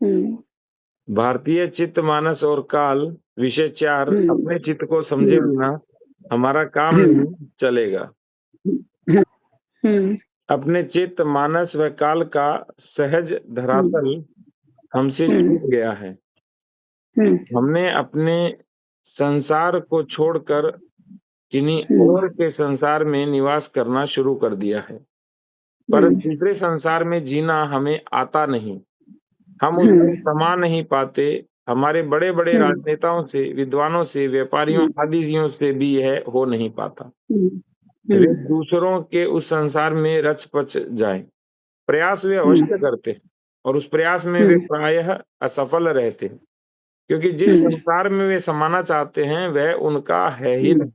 हुँ, भारतीय चित्त, मानस और काल विषय 4 हुँ, अपने चित्त को समझे हुँ, बिना हमारा काम हुँ, नहीं चलेगा। हुँ, हुँ, अपने चित्त, मानस व काल का सहज हुँ, धरातल हमसे हुँ, छूट गया है। हुँ, हमने अपने संसार को छोड़कर किन्हीं हुँ, और के संसार में निवास करना शुरू कर दिया है। पर हुँ, दूसरे संसार में जीना हमें आता नहीं। हम हुँ, उसमें समा नहीं पाते। हमारे बड़े-बड़े हुँ, राजनेताओं से, विद्वानों से, व्यापारियों हुँ, आदियों से भी यह हो नहीं पाता। हुँ, वे हुँ, दूसरों के उस संसार में रच-पच जाएँ। प्रयास वे हुँ, अवश्य करते हैं और उस प्रयास में वे हुँ, प्रायः असफल रहते हैं, क्योंकि जिस हुँ, संसार में वे समाना चाहते हैं, वह उनका है ही हुँ, नहीं।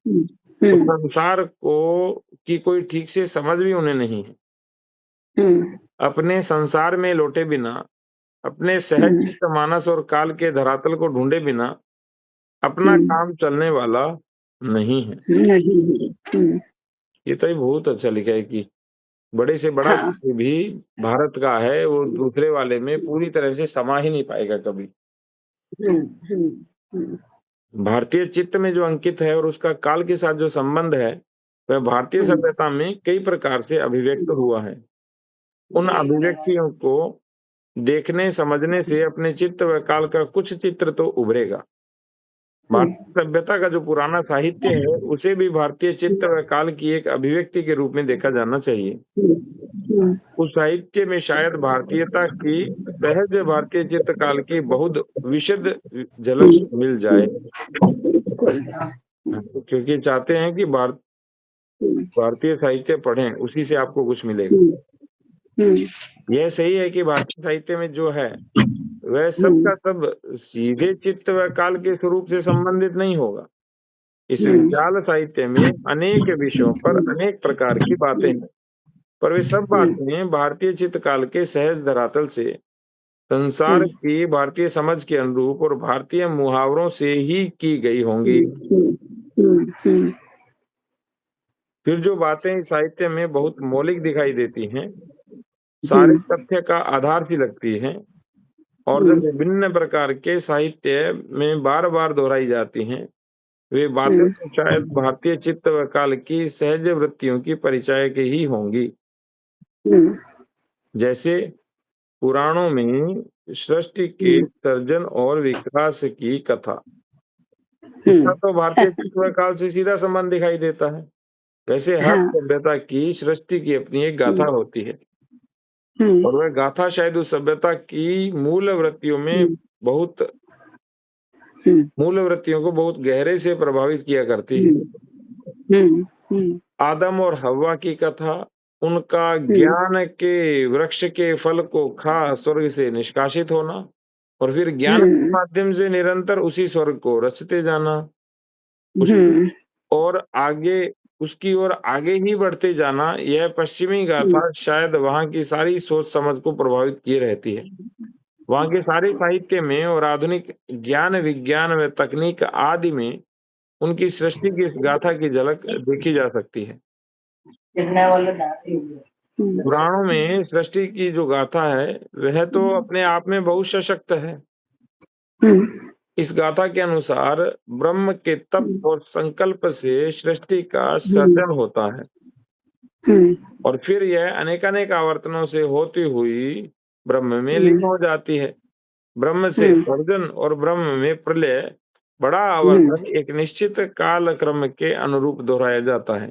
हुँ, उस हुँ, संसार को की कोई ठीक से समझ भी उन्हें नहीं है। हुँ, अपने संसार में लौटे बिना, अपने सहज हुँ, चित्त, मानस और काल के धरातल को ढूँढे बिना अपना हुँ, काम चलने वाला नहीं है। नहीं है। हुँ, ये तो ये बहुत अच्छा लिखा है कि बड़े से बड़ा हाँ, व्यक्ति भी भारत का है, वो दूसरे वाले में पूरी तरह से समा ही नहीं पाएगा कभी। हुँ, हुँ, हुँ, भारतीय चित्त में जो अंकित है और उसका काल के साथ जो संबंध है, वह भारतीय हुँ, सभ्यता में कई प्रकार से अभिव्यक्त हुँ, हुआ है। उन अभिव्यक्तियों को देखने, समझने से अपने चित्त व काल का कुछ चित्र तो उभरेगा। हुँ, भारतीय सभ्यता का जो पुराना साहित्य है, उसे भी भारतीय चित्त व काल की एक अभिव्यक्ति के रूप में देखा जाना चाहिए। हुँ, हुँ, उस साहित्य में शायद भारतीयता की सहज भारतीय चित्त काल की बहुत विशद झलक हुँ, मिल जाए। हुँ, बिल्कुल। हाँ, क्योंकि चाहते हैं कि हुँ, भारतीय साहित्य पढ़ें, उसी से आपको कुछ मिलेगा। हुँ, हुँ, यह सही है कि भारतीय साहित्य में जो है, वह सब हुँ, का सब सीधे चित्त व काल के स्वरूप से संबंधित नहीं होगा। इस हुँ, विशाल साहित्य में अनेक विषयों पर अनेक प्रकार की बातें हैं, पर वे सब हुँ, बातें भारतीय चित्त काल के सहज धरातल से, हुँ, संसार की भारतीय समझ के अनुरूप और भारतीय मुहावरों से ही की गई होंगी। हुँ, हुँ, हुँ, हुँ, फिर जो बातें इस साहित्य में बहुत मौलिक दिखाई देती हैं, हुँ, सारे तथ्य का आधार सी लगती हैं और हुँ, जब विभिन्न प्रकार के साहित्य में बार-बार दोहराई जाती हैं, वे बातें हुँ, तो शायद भारतीय चित्त व काल की सहज वृत्तियों की परिचायक ही होंगी। हुँ, जैसे पुराणों में सृष्टि के हुँ, सर्जन और विकास की कथा, इसका हुँ, तो भारतीय चित्त व काल से सीधा संबंध दिखाई देता है। वैसे हर हाँ, सभ्यता की सृष्टि की अपनी एक हुँ, गाथा होती है हुँ, और वह गाथा शायद उस सभ्यता की हुँ, बहुत हुँ, मूल वृत्तियों को बहुत गहरे से प्रभावित किया करती है। हुँ, हुँ, हुँ, आदम और हव्वा की कथा, उनका हुँ, ज्ञान के वृक्ष के फल को खा स्वर्ग से निष्कासित होना और फिर ज्ञान के हुँ, माध्यम से निरंतर उसी स्वर्ग को रचते जाना, उसकी हुँ, और आगे उसकी ओर आगे ही बढ़ते जाना, यह पश्चिमी हुँ, गाथा शायद वहाँ की सारी सोच-समझ को प्रभावित किए रहती है। वहाँ के सारे साहित्य में और आधुनिक ज्ञान, विज्ञान व तकनीक आदि में उनकी सृष्टि की इस गाथा की झलक देखी जा सकती है। हुँ, पुराणों में सृष्टि की जो गाथा है, वह तो अपने आप में बहुत सशक्त है। हुँ, इस गाथा के अनुसार ब्रह्म के तप हुँ, और संकल्प से सृष्टि का हुँ, सृजन होता है हुँ, और फिर यह अनेक-अनेक आवर्तनों से होती हुई ब्रह्म में लीन हुँ, हो जाती है। ब्रह्म से हुँ, सर्जन और ब्रह्म में प्रलय, बड़ा हुँ, आवर्तन एक निश्चित काल क्रम के अनुरूप दोहराया जाता है।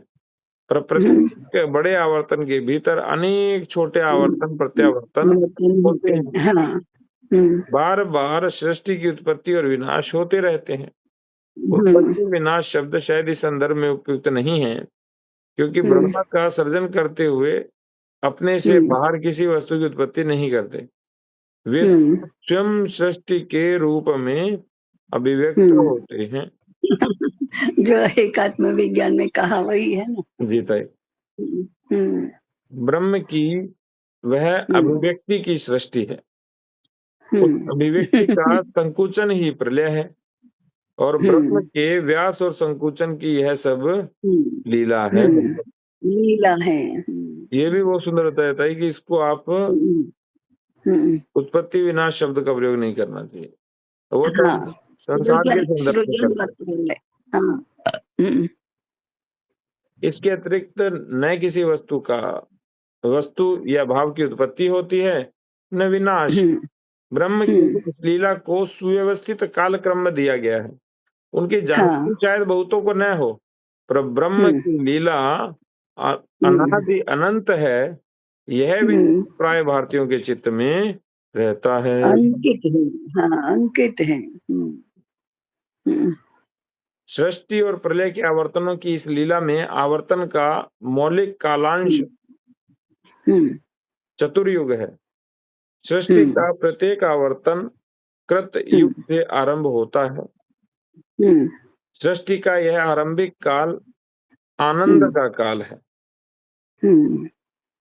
पर हुँ, प्रत्येक बड़े आवर्तन के भीतर अनेक छोटे हुँ, आवर्तन, प्रत्यावर्तन आवर्तन होते होते हैं। हैं। हाँ, हुँ, बार-बार सृष्टि की उत्पत्ति और विनाश होते रहते हैं। हुँ, उत्पत्ति विनाश शब्द शायद इस संदर्भ में उपयुक्त नहीं है, क्योंकि हुँ, ब्रह्मा का सृजन करते हुए अपने से हुँ, बाहर किसी वस्तु की उत्पत्ति नहीं करते। वे हुँ, स्वयं सृष्टि के रूप में अभिव्यक्त हुँ। होते हैं। जो एकात्म विज्ञान में कहा वही है ना? जी, तय। हुँ, हुँ, ब्रह्म की वह हुँ, अभिव्यक्ति की सृष्टि है। उस हुँ। अभिव्यक्ति का संकुचन ही प्रलय है और ब्रह्म हुँ, के व्यास और संकुचन की यह सब हुँ, लीला है। हुँ, लीला है। हुँ, ये भी बहुत सुंदर बताया था कि इसको आप हुँ, उत्पत्ति विनाश शब्द का प्रयोग नहीं करना चाहिए। वो तो हाँ, संसार के संदर्भ में सृजन करते हैं। मतलब है। हाँ, इसके अतिरिक्त न किसी वस्तु या भाव की उत्पत्ति होती है, न विनाश। हम्म, ब्रह्म की हम्म, इस लीला को सुव्यवस्थित कालक्रम में दिया गया है। उनकी हाँ, जानकारी शायद बहुतों को न हो, पर ब्रह्म हम्म, की लीला हम्म, अनादि अनंत है, यह भी हम्म, प्राय भारतीयों के चित्त में रहता है। अंकित है। हाँ, अंकित है। हम्म, सृष्टि और प्रलय के आवर्तनों की इस लीला में आवर्तन का मौलिक कालांश हम्म, हम्म, चतुर्युग है। सृष्टि हम्म, का प्रत्येक आवर्तन कृत युग हम्म, से आरंभ होता है। हम्म, सृष्टि का यह आरंभिक काल आनंद हम्म, का काल है। हम्म,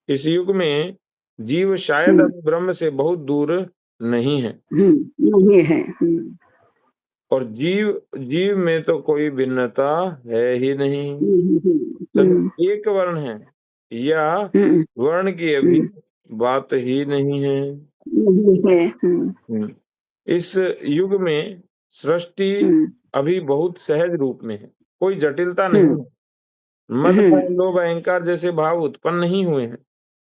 इस युग में जीव शायद हम्म, अब ब्रह्म से बहुत दूर नहीं है, नहीं है। और जीव जीव में तो कोई भिन्नता है ही नहीं। सभी एक वर्ण है, या हम्म, वर्ण की अभी हम्म, बात ही नहीं है। नहीं है। हम्म। इस युग में सृष्टि हम्म, अभी बहुत सहज रूप में है, कोई जटिलता नहीं हम्म, है। मद, भय, लोभ, अहंकार जैसे भाव उत्पन्न नहीं हुए हैं।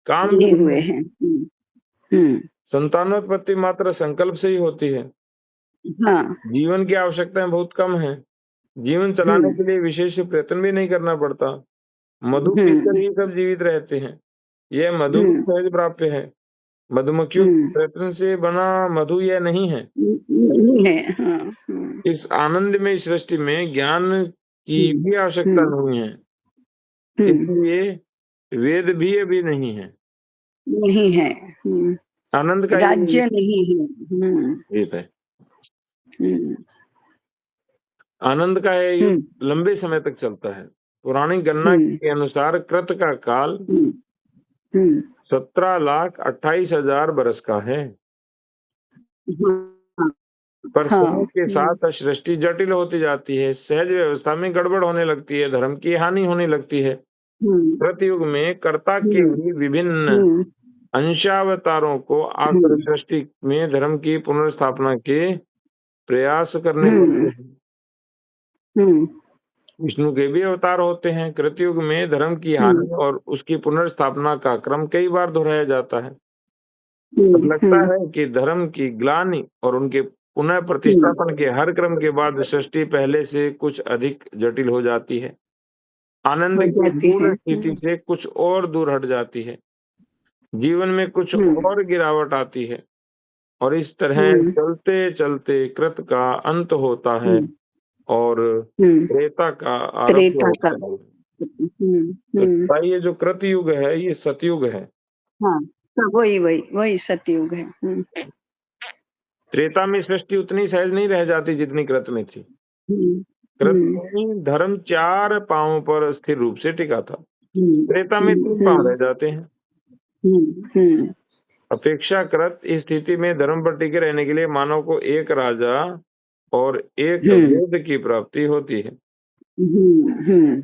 काम भी नहीं नहीं हुए है। हैं। हम्म, संतानोत्पत्ति मात्र संकल्प से ही होती है। हाँ, जीवन की आवश्यकताएं बहुत कम है। जीवन चलाने हम्म, के लिए विशेष प्रयत्न भी नहीं करना पड़ता। मधु पीकर हम्म, ही सब जीवित रहते हैं। यह मधु भी हम्म, सहज प्राप्य है। मधुमक्खियों के हम्म, प्रयत्न से बना मधु यह नहीं है। नहीं है। हाँ, इस आनंदमय सृष्टि में ज्ञान की हम्म, भी आवश्यकता हम्म, नहीं है। हम्म, इसलिए वेद भी अभी नहीं है। नहीं है। आनंद का ये राज्य नहीं है। वेद है। हम्म, आनंद का यह युग हम्म, लंबे समय तक चलता है। पुरानी गणना हम्म, के अनुसार कृत का काल हम्म, हम्म, 17,28,000 बरस का है। हाँ, पर हाँ, समय के साथ सृष्टि जटिल होती जाती है, सहज व्यवस्था में गड़बड़ होने लगती है, धर्म की हानि होने लगती है। हम्म, कृतयुग में कर्ता के हम्म, ही विभिन्न हम्म, अंशावतारों को आकर हम्म, सृष्टि में धर्म की पुनर्स्थापना के प्रयास करने हम्म, लगते हैं। हम्म, विष्णु के भी अवतार होते हैं। कृतयुग में धर्म की हानि और उसकी पुनर्स्थापना का क्रम कई बार दोहराया जाता है। पर लगता हम्म, है कि धर्म की ग्लानि और उनके पुनः हम्म, प्रतिष्ठापन के हर क्रम के बाद सृष्टि पहले से कुछ अधिक जटिल हो जाती है। आनंद हो की जाती मूल है। स्थिति से कुछ और दूर हट जाती है। जीवन में कुछ हम्म, और गिरावट आती है, और इस तरह हम्म, चलते-चलते कृत का अंत होता है हम्म, और हम्म, त्रेता का आरंभ त्रेता का। होता है। हम्म, तो हम्म, भाई ये जो कृत युग है, ये सतयुग है। हाँ, हाँ, वही वही वही सतयुग है। त्रेता में सृष्टि उतनी सहज नहीं रह जाती जितनी कृत में थी। हम्म, कृत हम्म, में धर्म 4 पाँवों पर स्थिर रूप से टिका था। हम्म, त्रेता में 3 पाँव हम्म, रह जाते हैं। हम्म, अपेक्षाकृत इस स्थिति में धर्म पर टिके रहने के लिए मानव को एक राजा और एक हम्म, वेद की प्राप्ति होती है। हम्म,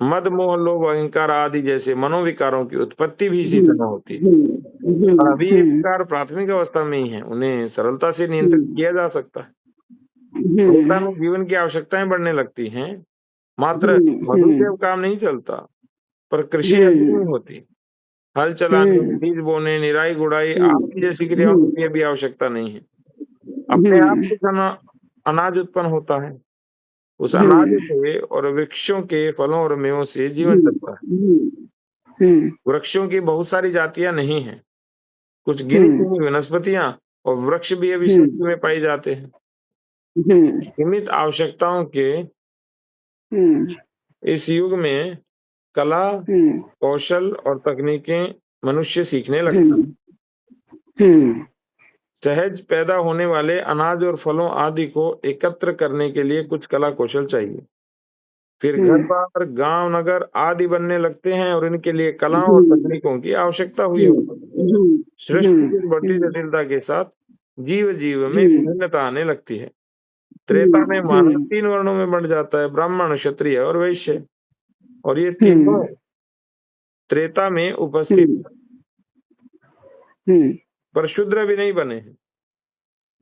मद, मोह, लोभ, अहंकार आदि जैसे मनोविकारों की उत्पत्ति भी इसी हम्म, समय होती है। और हम्म, अभी ये हम्म, विकार प्राथमिक अवस्था में ही है, उन्हें सरलता से नियंत्रित किया जा सकता है। त्रेता हम्म, में जीवन की आवश्यकताएं बढ़ने लगती हैं, मात्र हम्म, मधु से अब काम नहीं चलता, पर कृषि अभी हम्म, नहीं होती। हल चलाने, हम्म, बीज बोने, निराई गुड़ाई आदि जैसी क्रियाओं हम्म, की भी अभी आवश्यकता नहीं है। अपने आप हम्म, कुछ अनाज उत्पन्न होता है। उस अनाज हम्म, से और वृक्षों के फलों और मेवों से जीवन हम्म, चलता है। हम्म, वृक्षों की बहुत सारी जातियां नहीं हैं। कुछ हम्म, गिनी-चुनी वनस्पतियां और वृक्ष भी अभी हम्म, सृष्टि में पाए जाते हैं। हम्म, सीमित आवश्यकताओं के हम्म, इस युग में कला, हम्म, कौशल और तकनीकें मनुष्य सीखने लगता हम्म, है। हम्म, सहज पैदा होने वाले अनाज और फलों आदि को एकत्र करने के लिए कुछ कला कौशल चाहिए। फिर घर-बार, गांव, नगर आदि बनने लगते हैं और इनके लिए कलाओं और तकनीकों की आवश्यकता हुई होती है। सृष्टि की बढ़ती जटिलता के साथ जीव में विभिन्नता आने लगती है। त्रेता में मानव 3 वर्णों में बँट जाता है, ब्राह्मण, क्षत्रिय और वैश्य, और ये तीनों त्रेता में उपस्थित पर शूद्र भी नहीं बने हैं।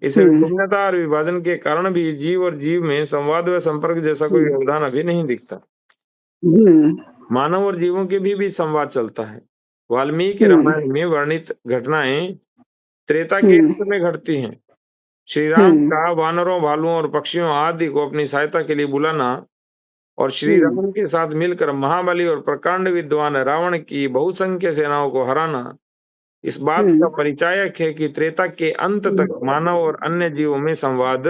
इस हम्म, विभिन्नता और विभाजन के कारण भी जीव और जीव में संवाद व संपर्क जैसा कोई हम्म, व्यवधान अभी नहीं दिखता। हम्म, मानव और जीवों के भी बीच संवाद चलता है। वाल्मीकि हम्म, रामायण में वर्णित घटनाएं त्रेता के हम्म, अंत में घटती हैं। श्री राम हम्म, का वानरों, भालुओं और पक्षियों आदि को अपनी सहायता के लिए बुलाना और श्री हम्म, राम के साथ मिलकर महाबली और प्रकांड विद्वान रावण की बहुसंख्य सेनाओं को हराना इस बात का हम्म, परिचायक है कि त्रेता के अंत तक मानव और अन्य जीवों में संवाद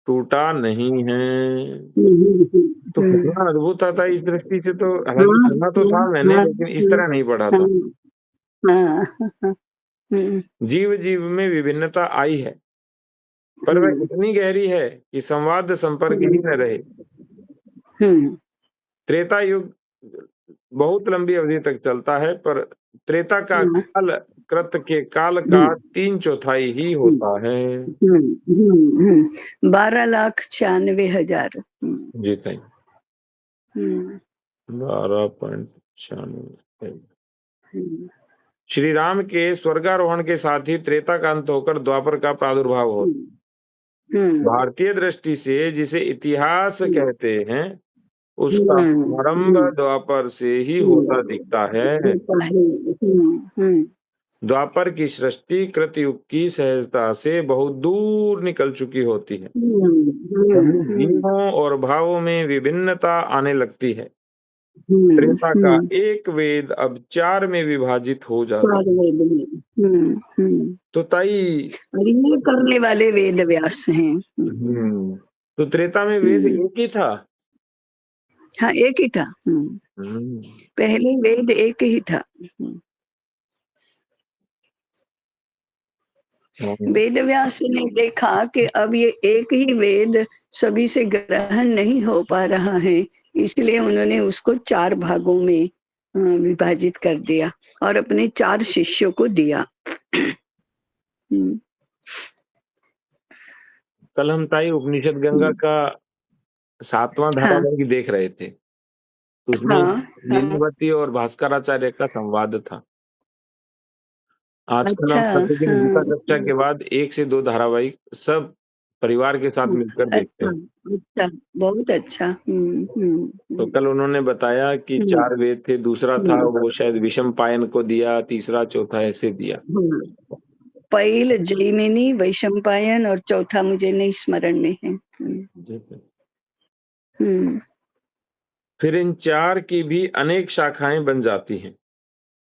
टूटा नहीं है। तो हम्म, कितना अद्भुत था इस दृष्टि से। तो हालांकि हाँ, पढ़ा तो था मैंने, हाँ, लेकिन इस तरह नहीं पढ़ा हाँ, था। हाँ, हाँ, हम्म, जीव जीव में विभिन्नता आई है, पर वह हम्म, इतनी गहरी है कि संवाद संपर्क ही न रहे। हम्म, त्रेता युग बहुत लंबी अवधि तक चलता है, पर त्रेता का हाँ, काल कृत के काल का हम्म, 3/4 ही हम्म, होता है। 12,96,000। जी सही। हम्म, 12.96। हम्म, श्री राम के स्वर्गारोहण के साथ ही त्रेता का अंत होकर द्वापर का प्रादुर्भाव हो। हम्म, हम्म, भारतीय दृष्टि से जिसे इतिहास हम्म, कहते हैं, उसका हम्म, आरंभ द्वापर से ही होता दिखता है। होता है। हम्म, द्वापर की सृष्टि कृतयुग की सहजता से बहुत दूर निकल चुकी होती है। हम्म, तभी हम्म, जीवों और भावों में विभिन्नता आने लगती है। हम्म, त्रेता का हम्म, एक वेद अब 4 में विभाजित हो जाता है। चार वेद में। तो ताई और ये करने वाले वेद व्यास हैं। हम्म, तो त्रेता में वेद हम्म, एक ही था। हाँ, एक ही था। हम्म, पहले वेद एक ही था। हाँ, वेद व्यास ने देखा कि अब ये एक ही वेद सभी से ग्रहण नहीं हो पा रहा है, इसलिए उन्होंने उसको 4 भागों में विभाजित कर दिया और अपने 4 शिष्यों को दिया। हम्म, कल हम ताई उपनिषद गंगा हम्म, का 7वां हाँ, धारावाहिक देख रहे थे। तो उसमें हाँ, हाँ, लीलावती और भास्कराचार्य का संवाद था। आजकल अच्छा, हम प्रतिदिन गीता हाँ, कक्षा के बाद 1 से 2 धारावाहिक सब परिवार के साथ मिलकर देखते अच्छा, हैं। अच्छा, बहुत अच्छा। तो कल उन्होंने बताया कि हुँ, 4 वेद थे, दूसरा था हुँ, वो शायद विषम पायन को दिया, तीसरा, चौथा ऐसे दिया। हुँ। पैल, जैमिनी, वैशंपायन और चौथा मुझे नहीं स्मरण में है। जी, जी। हुँ, फिर इन 4 की भी अनेक शाखाएँ बन जाती हैं।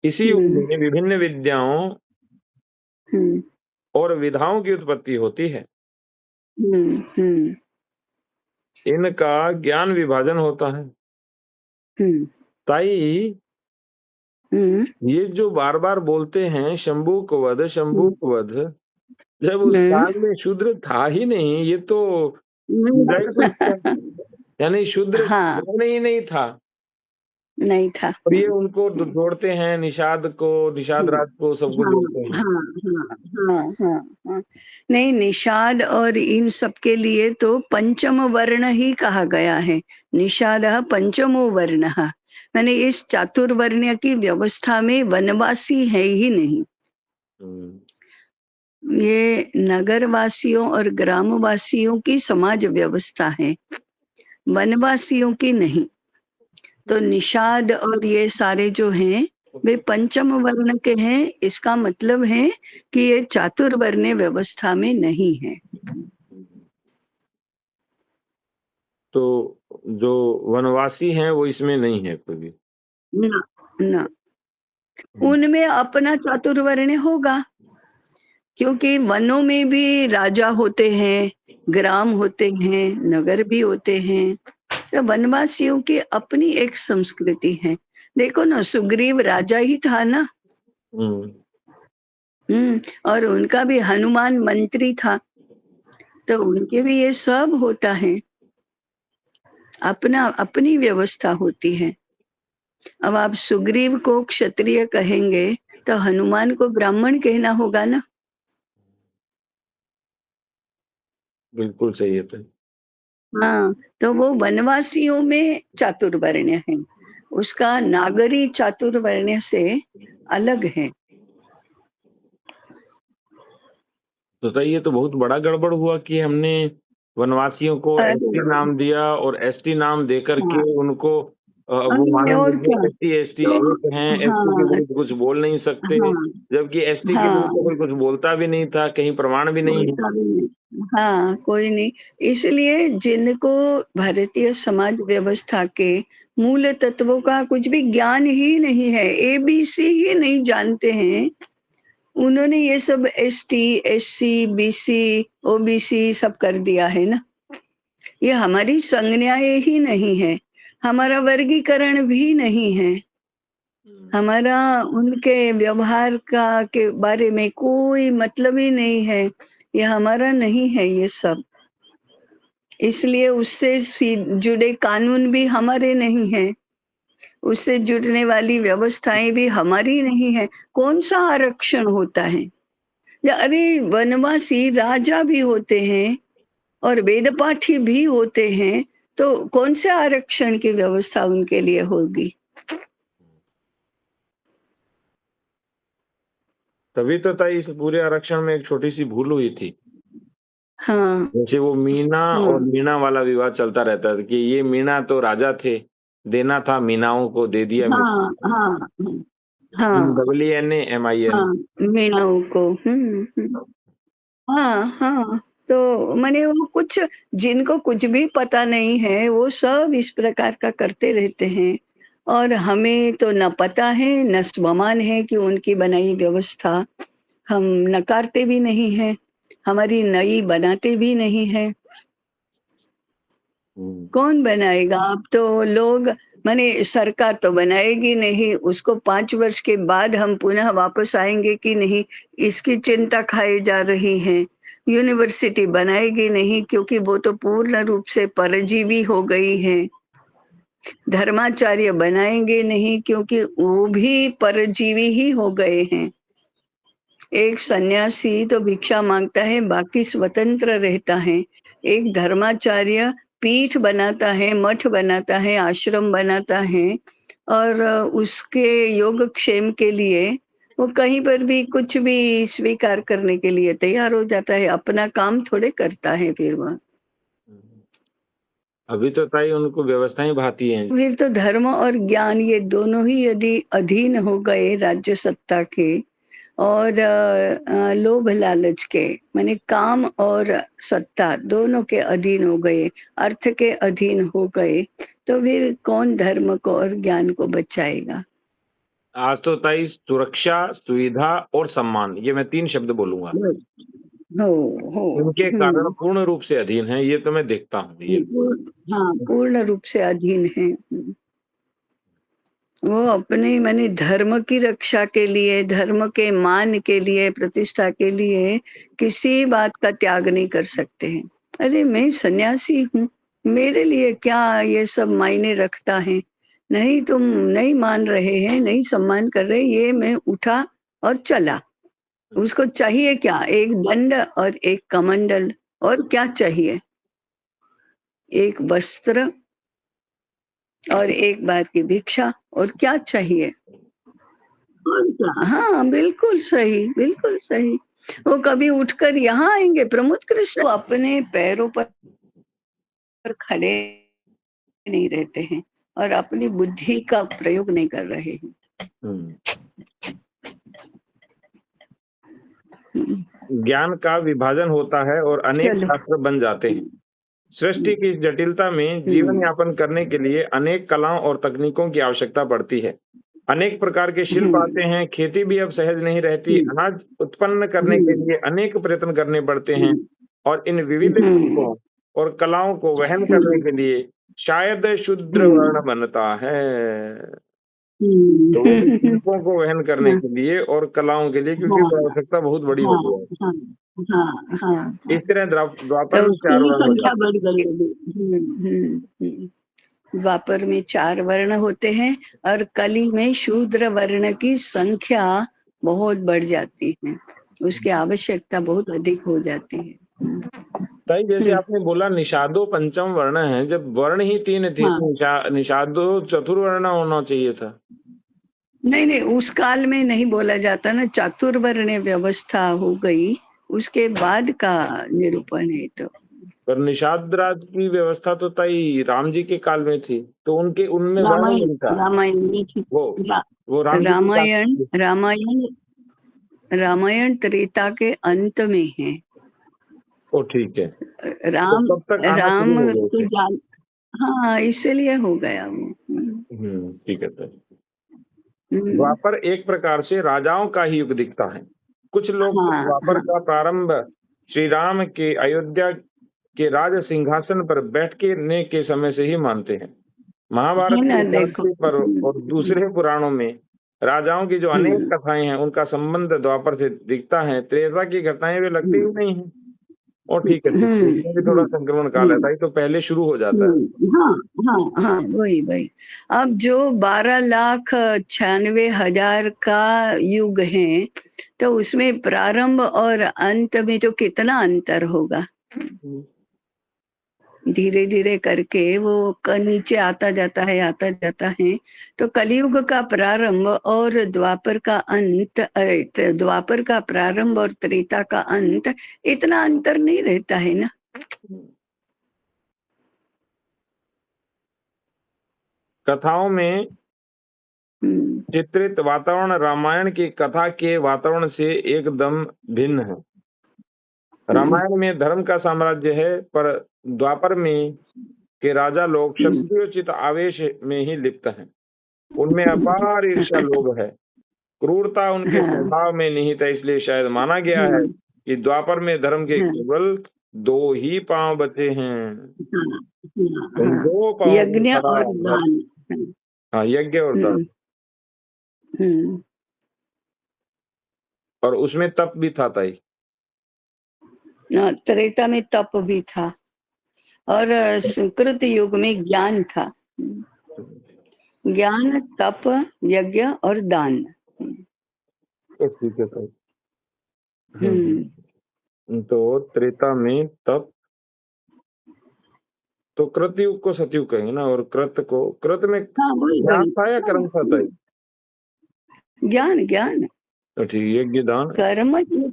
इसी युग हुँ, में विभिन्न विद्याओं हुँ, और विधाओं की उत्पत्ति होती है। हुँ, इनका ज्ञान विभाजन होता है। हुँ, ताई हुँ, ये जो बार-बार बोलते हैं शंभू हुँ, को वध, जब उस हुँ, काल में शूद्र था ही नहीं, ये तो हुँ। पूजा ही कुछ था। यानी शूद्र हाँ, ज्ञान ही नहीं था। नहीं था। और ये उनको जोड़ते हैं निषाद को, निषाद हुँ। राज को, सबको हाँ, जोड़ते हैं। हाँ, हाँ, हाँ, हाँ, हाँ। नहीं, निषाद और इन सब के लिए तो पंचम वर्ण ही कहा गया है। निषादः पंचमो वर्णः। माने इस चातुर्वर्ण्य की व्यवस्था में वनवासी है ही नहीं। हुँ, ये नगरवासियों और ग्रामवासियों की समाज व्यवस्था है, वनवासियों की नहीं। तो निषाद और ये सारे जो हैं, वे पंचम वर्ण के हैं, इसका मतलब है कि ये चातुर्वर्ण्य व्यवस्था में नहीं है। तो जो वनवासी हैं वो इसमें नहीं है कोई भी। ना, ना, हुँ, उनमें अपना चातुर्वर्ण्य होगा, क्योंकि वनों में भी राजा होते हैं, ग्राम होते हैं, नगर भी होते हैं। तो वनवासियों की अपनी एक संस्कृति है। देखो ना, सुग्रीव राजा ही था ना। हुँ, और उनका भी हनुमान मंत्री था, तो उनके भी ये सब होता है। अपना अपनी व्यवस्था होती है। अब आप सुग्रीव को क्षत्रिय कहेंगे, तो हनुमान को ब्राह्मण कहना होगा ना। बिल्कुल सही है ताई। हाँ, तो वो वनवासियों में चातुर्वर्ण्य है, उसका नागरी चातुर्वर्ण्य से अलग है। तो ये तो बहुत बड़ा गड़बड़ हुआ कि हमने वनवासियों को अरे! एसटी नाम दिया और एसटी नाम देकर के हाँ, उनको वो अरे मानेंगे और कि क्या? एसटी एसटी तो एक हैं, एसटी के हाँ, विरुद्ध कुछ बोल नहीं सकते, हाँ, जबकि एसटी के विरुद्ध तो हाँ। कोई कुछ बोलता भी नहीं था, कहीं प्रमाण भी नहीं है। बोलता भी नहीं। हाँ, कोई नहीं। इसलिए जिनको भारतीय समाज व्यवस्था के मूल तत्वों का कुछ भी ज्ञान ही नहीं है, एबीसी ही नहीं जानते हैं, उन्होंने ये सब एसटी, एससी, बीसी, ओबीसी सब कर दिया है ना। ये हमारी संज्ञाएँ ही नहीं है, हमारा वर्गीकरण भी नहीं है, हमारा उनके व्यवहार का के बारे में कोई मतलब ही नहीं है, ये हमारा नहीं है ये सब। इसलिए उससे जुड़े कानून भी हमारे नहीं हैं, उससे जुड़ने वाली व्यवस्थाएँ भी हमारी नहीं है। कौन-सा आरक्षण होता है? या अरे वनवासी राजा भी होते हैं और वेदपाठी भी होते हैं, तो कौन से आरक्षण की व्यवस्था उनके लिए होगी? तभी तो इस पूरे आरक्षण में एक छोटी-सी भूल हुई थी। हाँ, जैसे वो मीणा और हाँ, मीणा वाला विवाद चलता रहता था कि ये मीणा तो राजा थे, देना था मीणाओं को, दे दिया मीणा हाँ, हाँ, हाँ, MINA हाँ, मीणाओं को। हुँ। हाँ, हाँ, तो माने वो कुछ जिनको कुछ भी पता नहीं है, वो सब इस प्रकार का करते रहते हैं और हमें तो ना पता है, ना स्वमान है कि उनकी बनाई व्यवस्था हम नकारते भी नहीं हैं, हमारी नई बनाते भी नहीं हैं। हुँ। कौन बनाएगा? अब तो लोग माने सरकार तो बनाएगी नहीं, उसको 5 वर्ष के बाद हम पुनः वापस आएँगे कि नहीं, इसकी चिंता खाई जा रही है। यूनिवर्सिटी बनाएगी नहीं क्योंकि वो तो पूर्ण रूप से परजीवी हो गई हैं। धर्माचार्य बनाएँगे नहीं क्योंकि वो भी परजीवी ही हो गए हैं। एक सन्यासी तो भिक्षा माँगता है, बाकी स्वतंत्र रहता है। एक धर्माचार्य पीठ बनाता है, मठ बनाता है, आश्रम बनाता है और उसके योगक्षेम के लिए वो कहीं पर भी कुछ भी स्वीकार करने के लिए तैयार हो जाता है, अपना काम थोड़े करता है फिर वह। अभी तो उनको व्यवस्थाएँ भाती हैं। फिर तो धर्म और ज्ञान ये दोनों ही यदि अधीन हो गए राज्य सत्ता के और लोभ लालच के माने काम और सत्ता दोनों के अधीन हो गए, अर्थ के अधीन हो गए, तो फिर कौन धर्म को और ज्ञान को बचाएगा? आज तो सुरक्षा, सुविधा और सम्मान, ये मैं 3 शब्द बोलूँगा। बस। हो, हो। इनके कारण हुँ। पूर्ण रूप से अधीन है, ये तो मैं देखता हूँ, ये। हाँ, पूर्ण रूप से अधीन है। वो अपने माने धर्म की रक्षा के लिए, धर्म के मान के लिए, प्रतिष्ठा के लिए किसी बात का त्याग नहीं कर सकते हैं। अरे मैं सन्यासी हूँ, मेरे लिए क्या ये सब मायने रखता है? नहीं तुम नहीं मान रहे हैं, नहीं सम्मान कर रहे, ये मैं उठा और चला। उसको चाहिए क्या? एक दंड और एक कमंडल और क्या चाहिए? एक वस्त्र और एक बार की भिक्षा और क्या चाहिए? और क्या? हाँ, बिल्कुल सही, बिल्कुल सही। वो कभी उठकर यहाँ आएँगे, प्रमोद कृष्ण वो अपने पैरों पर खड़े नहीं रहते हैं और अपनी बुद्धि का प्रयोग नहीं कर रहे हैं। हुँ। हुँ, ज्ञान का विभाजन होता है और अनेक चलो। शास्त्र बन जाते हैं। हुँ, सृष्टि की इस जटिलता में जीवन हुँ, यापन करने के लिए अनेक कलाओं और तकनीकों की आवश्यकता पड़ती है। अनेक प्रकार के शिल्प हुँ, आते हैं, खेती भी अब सहज नहीं रहती, हुँ, अनाज उत्पन्न करने के हुँ, लिए अनेक प्रयत्न करने पड़ते हैं हुँ, और इन विविध हुँ, शिल्पों और कलाओं को वहन करने हुँ, के लिए शायद शूद्र हुँ, वर्ण बनता है। हुँ, तो वो भी शिल्पों को वहन करने हाँ, के लिए और कलाओं के लिए क्योंकि हाँ, वो आवश्यकता बहुत बड़ी हो हाँ, गया है। हाँ, हाँ, हाँ, हाँ। इस तरह द्वापर तो में उसकी 4 ही वर्ण हो संख्या जाते हैं। बढ़ गई अभी। हुँ, हुँ, हुँ। द्वापर में 4 वर्ण होते हैं और कली में शूद्र वर्ण की संख्या बहुत बढ़ जाती है। उसकी आवश्यकता बहुत अधिक हो जाती है। हुँ, जैसे हुँ, आपने बोला निषादो पंचम वर्ण है, जब वर्ण ही 3 थे हाँ। तो निषादो चतुर्वर्ण होना चाहिए था। नहीं, नहीं उस काल में नहीं बोला जाता ना चातुर्वर्ण्य व्यवस्था हो गई, उसके बाद का निरूपण है तो। पर निषाद राज की व्यवस्था तो ताई राम जी के काल में थी, तो उनके उनमें वर्ण रामायण नहीं था। रामायण में थी। वो रा, वो राम जी के काल रामायण में थी। रामायण रामायण त्रेता के अंत में है। ओ ठीक है, तो राम तब तक आना राम शुरू हो गए के थे। जान हाँ इसलिए हो गया वो। ठीक है ताई। हम्म, द्वापर एक प्रकार से राजाओं का ही युग दिखता है। कुछ लोग तो हाँ द्वापर हाँ का प्रारंभ श्री राम के अयोध्या के राज सिंहासन पर बैठने के समय से ही मानते हैं। है महाभारत ना की देखो। धरती पर और दूसरे पुराणों में राजाओं की जो अनेक हम्म, कथाएं हैं, उनका संबंध द्वापर से दिखता है। त्रेता की घटनाएं वे लगती ही हम्म, नहीं है। और ठीक है, ठीक है, इसमें भी थोड़ा हम्म, संक्रमण काल है हम्म, ताई, तो पहले शुरू हो जाता है। हाँ हाँ हाँ वही वही। अब जो 12,96,000 का युग है तो उसमें प्रारंभ और अंत में तो कितना अंतर होगा। धीरे धीरे करके वो नीचे आता जाता है। तो कलयुग का प्रारंभ और द्वापर का अंत, द्वापर का प्रारंभ और त्रेता का अंत इतना अंतर नहीं रहता है ना। कथाओं में हम्म, चित्रित वातावरण रामायण की कथा के वातावरण से एकदम भिन्न है। हम्म, रामायण में धर्म का साम्राज्य है, पर द्वापर में के राजा लोग हम्म, क्षत्रियोचित आवेश में ही लिप्त हैं। उनमें अपार ईर्ष्या लोभ है। क्रूरता उनके हाँ स्वभाव में निहित है, इसलिए शायद माना गया है हम्म, कि द्वापर में धर्म के हाँ केवल दो ही पांव बचे हैं। हाँ हाँ उन हाँ, दो पांवों में यज्ञ खड़ा और धर्म। दान। हाँ, यज्ञ और दान। हम्म, हम्म, और उसमें तप भी था ताई। त्रेता में तप भी था और सुकृत युग में ज्ञान था। ज्ञान, तप, यज्ञ और दान। तो ठीक है ताई। हम्म, तो त्रेता में तप, तो कृतयुग को सतयुग कहेंगे ना, और कृत में हाँ वही ज्ञान वही। था या कर्म था ताई? ज्ञान ज्ञान। तो ठीक, यज्ञ दान। कर्म ये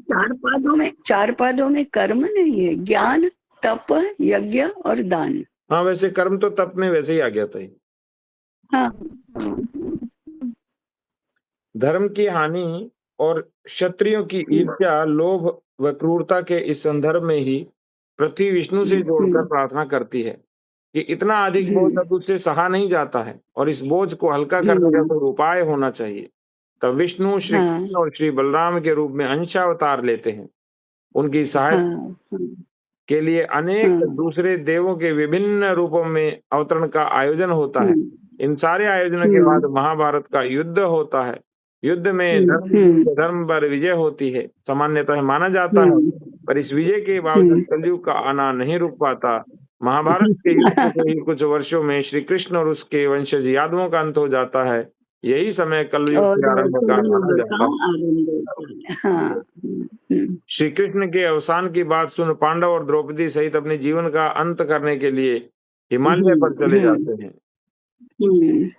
चार पादों में कर्म नहीं है। ज्ञान, तप, यज्ञ और दान। हाँ, वैसे कर्म तो तप में वैसे ही आ गया ताई। हाँ धर्म की हानि और क्षत्रियों की ईर्ष्या, लोभ व क्रूरता के इस संदर्भ में ही पृथ्वी विष्णु से जोड़कर प्रार्थना करती है कि इतना अधिक बोझ अब उससे सहा नहीं जाता है और इस बोझ को हल्का करने का कोई उपाय होना चाहिए। तब विष्णु श्री हाँ कृष्ण और श्री बलराम के रूप में अंशावतार लेते हैं। उनकी सहायता हाँ के लिए अनेक हाँ दूसरे देवों के विभिन्न रूपों में अवतरण का आयोजन होता है। इन सारे आयोजनों के बाद महाभारत का युद्ध होता है। युद्ध में धर्म की धर्म पर विजय होती है, सामान्यतः माना जाता है। पर इस विजय के बावजूद कलयुग का आना नहीं रुक पाता। महाभारत के युद्ध से ही कुछ वर्षों में श्री कृष्ण और उसके वंशज यादवों का अंत हो जाता है। यही समय कलयुग और के आरंभ का कलयुग माना का जाता है। आरंभ होता है। हाँ श्री कृष्ण के अवसान की बात सुन पांडव और द्रौपदी सहित अपने जीवन का अंत करने के लिए हिमालय पर चले जाते हैं। हम्म,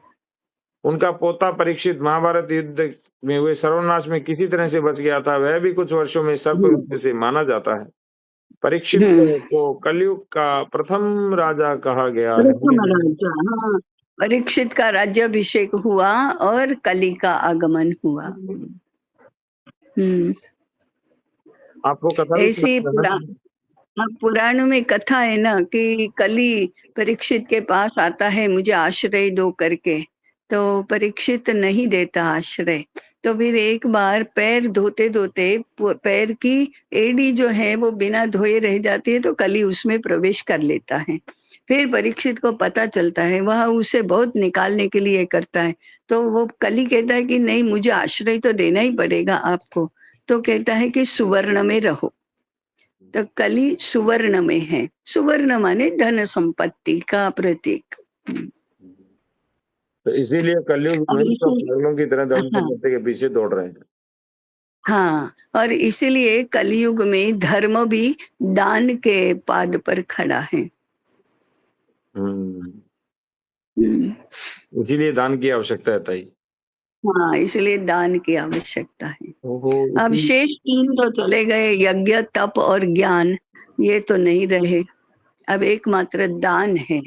उनका पोता परीक्षित महाभारत युद्ध में हुए सर्वनाश में किसी तरह से बच गया था। वह भी कुछ वर्षों में सर्पविद्या से माना जाता है। परीक्षित हम्म, को कलयुग का प्रथम राजा कहा गया है। प्रथम राजा। हाँ परीक्षित का राज्याभिषेक हुआ और कली का आगमन हुआ। हम्म, आपको कथा भी ऐसी सुनाई है ना? पुराणों में कथा है ना कि कली परीक्षित के पास आता है, मुझे आश्रय दो करके। तो परीक्षित नहीं देता आश्रय। तो फिर एक बार पैर धोते धोते पैर की एड़ी जो है वो बिना धोए रह जाती है, तो कली उसमें प्रवेश कर लेता है। फिर परीक्षित को पता चलता है, वह उसे बहुत निकालने के लिए करता है। तो वो कली कहता है कि नहीं, मुझे आश्रय तो देना ही पड़ेगा आपको। तो कहता है कि सुवर्ण में रहो। तो कली सुवर्ण में है। सुवर्ण माने धन संपत्ति का प्रतीक। तो इसीलिए कलयुग और में इसी सब पागलों की तरह धर्म हाँ संपत्ति के पीछे दौड़ रहे हैं। हाँ, और इसीलिए कलयुग में धर्म भी दान के पाद पर खड़ा है। हम्म, हम्म, इसीलिए दान की आवश्यकता है ताई। हाँ, इसलिए दान की आवश्यकता है। ओहो! अब इसी शेष 3 तो चले गए, यज्ञ, तप और ज्ञान, ये तो नहीं रहे। अब एकमात्र दान है,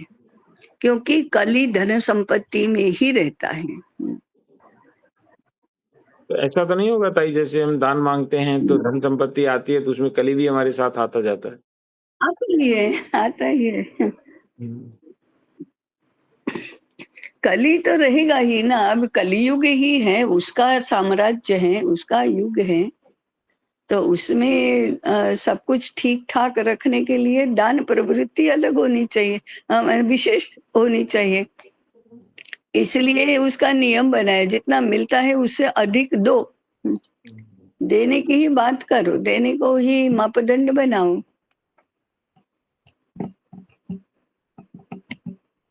क्योंकि कली धन संपत्ति में ही रहता है। तो ऐसा तो नहीं होगा ताई जैसे हम दान माँगते हैं तो धन संपत्ति आती है तो उसमें कली भी हमारे साथ आता जाता है? आता ही है, आता ही है। हुँ। कली तो रहेगा ही ना, अब कलियुग ही है, उसका साम्राज्य है, उसका युग है, तो उसमें सब कुछ ठीक-ठाक रखने के लिए दान प्रवृत्ति अलग होनी चाहिए, विशेष होनी चाहिए। इसलिए उसका नियम बना है, जितना मिलता है उससे अधिक दो। देने की ही बात करो, देने को ही मापदंड बनाओ।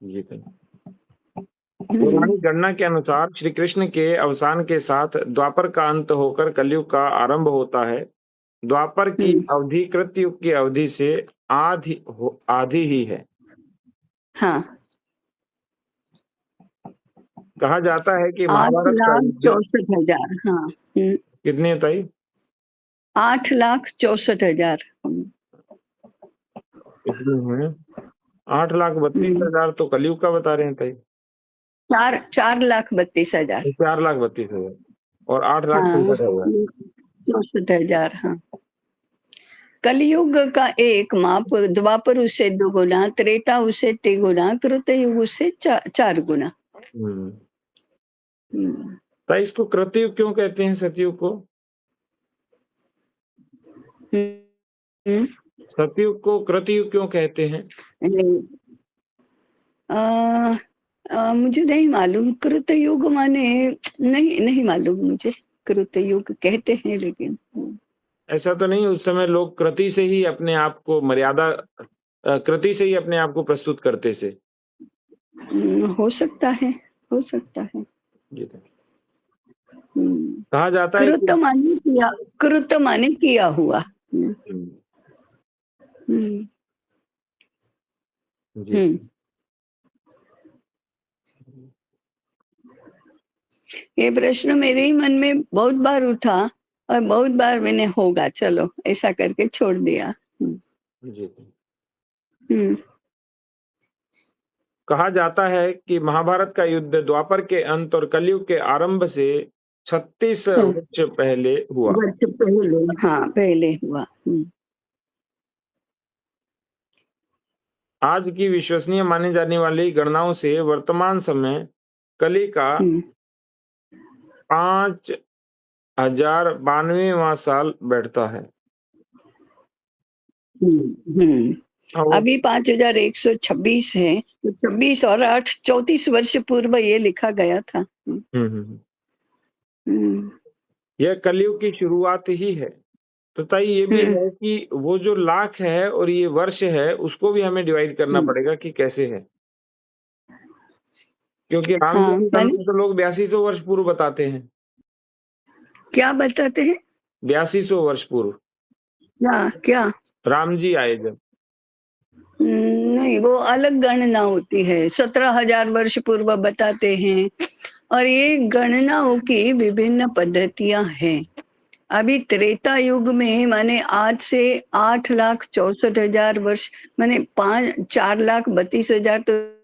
जी ताई। हुँ, पौराणिक गणना के अनुसार श्री कृष्ण के अवसान के साथ द्वापर का अंत होकर कलयुग का आरंभ होता है। द्वापर की हुँ, अवधि कृतयुग की अवधि से आधी ही है। हाँ, कहा जाता है कि महाभारत का युद्ध 8,64,000 हाँ, हुँ, कितनी है ताई? 8,64,000 कितनी है? हुँ, 8,32,000 तो कलयुग का बता रहे हैं ताई। 4,32,000 4,32,000 और हाँ, 8,64,000। 64,000 हाँ। कलियुग का एक माप, द्वापर उससे दुगुना, त्रेता उससे तिगुना, कृतयुग उससे 4 गुना। हुँ। हुँ, ताई इसको कृतयुग क्यों कहते हैं सतयुग को? हुँ, हुँ, सतयुग को कृतयुग क्यों कहते हैं? नहीं अ मुझे नहीं मालूम, कृतयुग माने नहीं, नहीं मालूम मुझे, कृतयुग कहते हैं लेकिन ऐसा तो नहीं उस समय लोग कृति से ही अपने आप को कृति से ही अपने आप को प्रस्तुत करते से? हो सकता है, हो सकता है। जी ताई। हुँ, कहा जाता है कृत कि माने किया, कृत माने किया हुआ। हुँ, हुँ, हुँ, जी। हुँ। ये प्रश्न मेरे ही मन में बहुत बार उठा और बहुत बार मैंने होगा चलो ऐसा करके छोड़ दिया। हुँ, जी, जी। हुँ, कहा जाता है कि महाभारत का युद्ध द्वापर के अंत और कलयुग के आरंभ से 36 हुँ, वर्ष पहले हुआ। वर्ष पहले हाँ, पहले हुआ। हुँ, आज की विश्वसनीय मानी जाने वाली गणनाओं से वर्तमान समय कली का हुँ, 5,092वाँ साल बैठता है। हुँ, हुँ। और अभी 5,126 है, तो 26 और 8 34 वर्ष पूर्व ये लिखा गया था। हुँ, हुँ, हुँ, हुँ। हुँ, यह कलयुग की शुरुआत ही है। तो ताई ये भी हुँ, है कि वो जो लाख है और ये वर्ष है, उसको भी हमें डिवाइड करना हुँ। पड़ेगा कि कैसे है। क्योंकि राम जी हाँ, के जन्म माने को तो लोग 8200 वर्ष पूर्व बताते हैं। क्या बताते हैं? 8200 वर्ष पूर्व, क्या, क्या? राम जी आए जब। नहीं वो अलग गणना होती है, 17,000 वर्ष पूर्व बताते हैं और ये गणनाओं की विभिन्न पद्धतियाँ हैं। अभी त्रेता युग में माने आज से 8,64,000 वर्ष माने 4,32,000 तो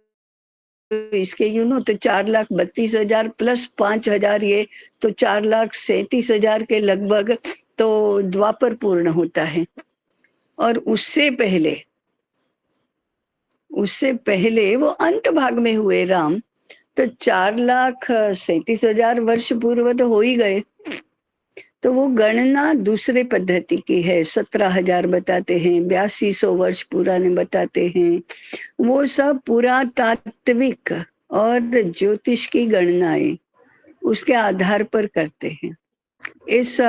इसके तो 4,32,000 प्लस 5,000 ये तो 4,37,000 के लगभग तो द्वापर पूर्ण होता है। और उससे पहले वो अंत भाग में हुए राम, तो 4,37,000 वर्ष पूर्व तो हो ही गए। तो वो गणना दूसरे पद्धति की है, 17,000 बताते हैं, 8200 वर्ष पुराने बताते हैं। वो सब पुरातात्विक और ज्योतिष की गणनाएँ उसके आधार पर करते हैं। इस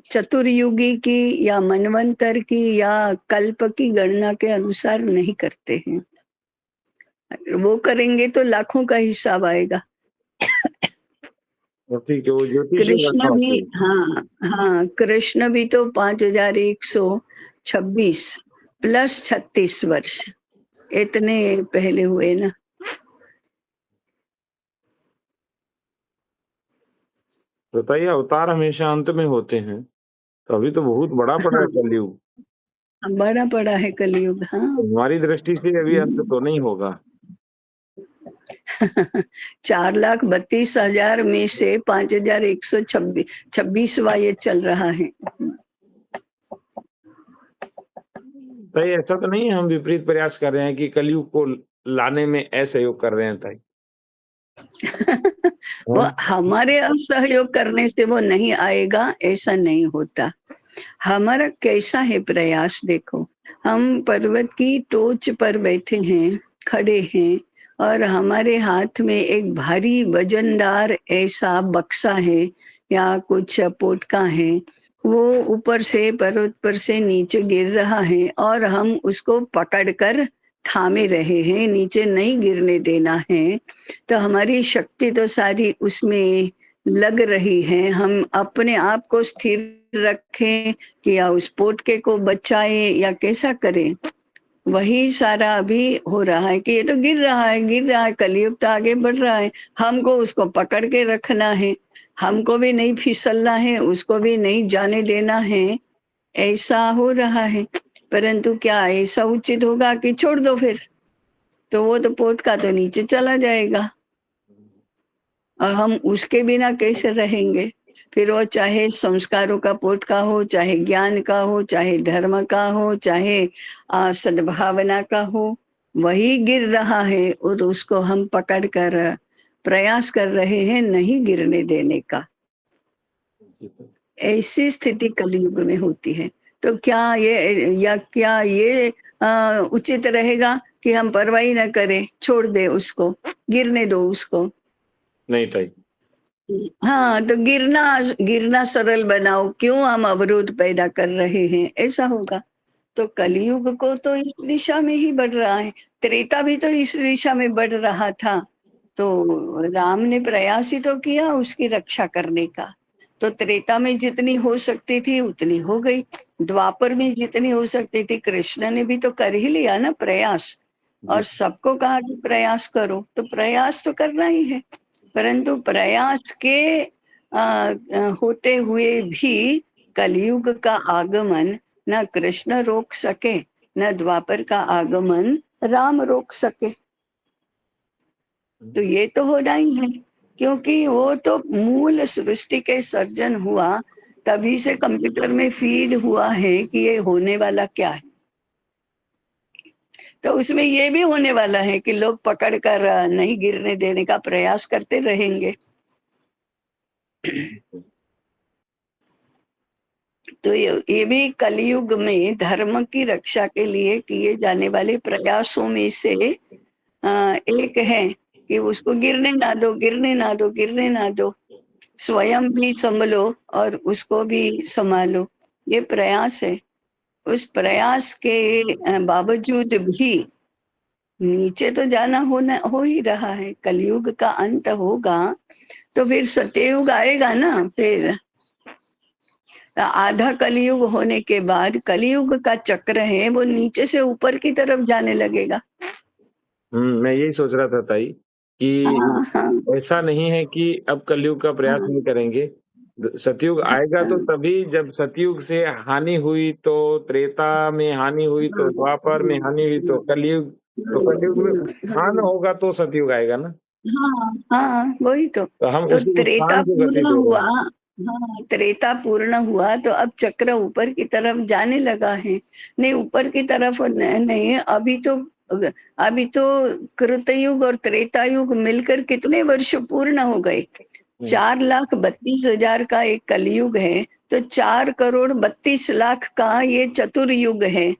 चतुर्युगी की या मनवंतर की या कल्प की गणना के अनुसार नहीं करते हैं। अगर वो करेंगे तो लाखों का हिसाब आएगा। और ठीक है, वो ज्योतिषीय गणना कृष्ण भी होती है। हाँ, हाँ, कृष्ण भी तो 5,126 प्लस 36 वर्ष, इतने पहले हुए ना। तो बताइए अवतार हमेशा अंत में होते हैं, तो अभी तो बहुत बड़ा पड़ा है हाँ, कलयुग। बड़ा पड़ा है कलयुग, हाँ। तो हमारी दृष्टि से अभी अंत तो नहीं होगा। 4,32,000 में से 5,126वां ये चल रहा है। ताई ऐसा तो नहीं है हम विपरीत प्रयास कर रहे हैं कि कलयुग को लाने में असहयोग कर रहे हैं ताई? वो हाँ, हमारे असहयोग करने से वो नहीं आएगा, ऐसा नहीं होता। हमारा कैसा है प्रयास देखो, हम पर्वत की टोच पर बैठे हैं, खड़े हैं और हमारे हाथ में एक भारी वज़नदार ऐसा बक्सा है या कुछ पोटका है, वो ऊपर से पर्वत पर से नीचे गिर रहा है और हम उसको पकड़कर थामे रहे हैं, नीचे नहीं गिरने देना है। तो हमारी शक्ति तो सारी उसमें लग रही है, हम अपने आप को स्थिर रखें कि या उस पोटके को बचाएँ या कैसा करें? वही सारा अभी हो रहा है कि ये तो गिर रहा है, कलयुग तो आगे बढ़ रहा है, हमको उसको पकड़ के रखना है, हमको भी नहीं फिसलना है, उसको भी नहीं जाने देना है, ऐसा हो रहा है। परंतु क्या ऐसा उचित होगा कि छोड़ दो फिर? तो वो तो पोटका तो नीचे चला जाएगा। और हम उसके बिना कैसे रहेंगे? फिर वो चाहे संस्कारों का पोटका हो, चाहे ज्ञान का हो, चाहे धर्म का हो, चाहे सद्भावना का हो, वही गिर रहा है और उसको हम पकड़ कर प्रयास कर रहे हैं नहीं गिरने देने का। ऐसी स्थिति कलयुग में होती है। तो क्या ये उचित रहेगा कि हम परवाह ही ना करें, छोड़ दें उसको, गिरने दो उसको? नहीं ताई। हाँ, तो गिरना सरल बनाओ, क्यों हम अवरोध पैदा कर रहे हैं, ऐसा होगा। तो कलयुग को तो इस दिशा में ही बढ़ रहा है, त्रेता भी तो इस दिशा में बढ़ रहा था। तो राम ने प्रयास ही तो किया उसकी रक्षा करने का। तो त्रेता में जितनी हो सकती थी उतनी हो गई, द्वापर में जितनी हो सकती थी कृष्ण ने भी तो कर ही लिया ना प्रयास। जी। और सबको कहा कि प्रयास करो, तो प्रयास तो करना ही है। परंतु प्रयास के होते हुए भी कलयुग का आगमन न कृष्ण रोक सके, न द्वापर का आगमन राम रोक सके। तो ये तो होना ही है, क्योंकि वो तो मूल सृष्टि के सर्जन हुआ, तभी से कंप्यूटर में फीड हुआ है कि ये होने वाला क्या है। तो उसमें ये भी होने वाला है कि लोग पकड़ कर नहीं गिरने देने का प्रयास करते रहेंगे। तो ये भी कलयुग में धर्म की रक्षा के लिए किए जाने वाले प्रयासों में से एक है कि उसको गिरने ना दो, गिरने ना दो, गिरने ना दो। स्वयं भी संभलो और उसको भी संभालो, ये प्रयास है। उस प्रयास के बावजूद भी नीचे तो जाना हो ही रहा है। कलयुग का अंत होगा तो फिर सत्ययुग आएगा ना। फिर आधा कलयुग होने के बाद कलयुग का चक्र है वो नीचे से ऊपर की तरफ जाने लगेगा। मैं यही सोच रहा था ताई कि हाँ, हाँ, ऐसा नहीं है कि अब कलयुग का प्रयास हाँ, नहीं करेंगे। सतयुग आएगा तो हाँ, तभी जब सतयुग से हानि हुई तो त्रेता में हानि हुई तो द्वापर में हानि हुई तो कलयुग, तो कलयुग में उत्थान होगा तो सतयुग आएगा ना। हाँ, हाँ, वही तो। तो हम तो उसी त्रेता उत्थान को गति पूर्ण दे रहे हुआ, हैं। हाँ, त्रेता पूर्ण हुआ तो अब चक्र ऊपर की तरफ जाने लगा है। नहीं, ऊपर की तरफ नहीं, अभी तो कृतयुग और त्रेता युग मिलकर कितने वर्ष पूर्ण हो गए? हुँ, 4,32,000 का एक कलयुग है, तो 4,32,00,000 का ये चतुर्युग है।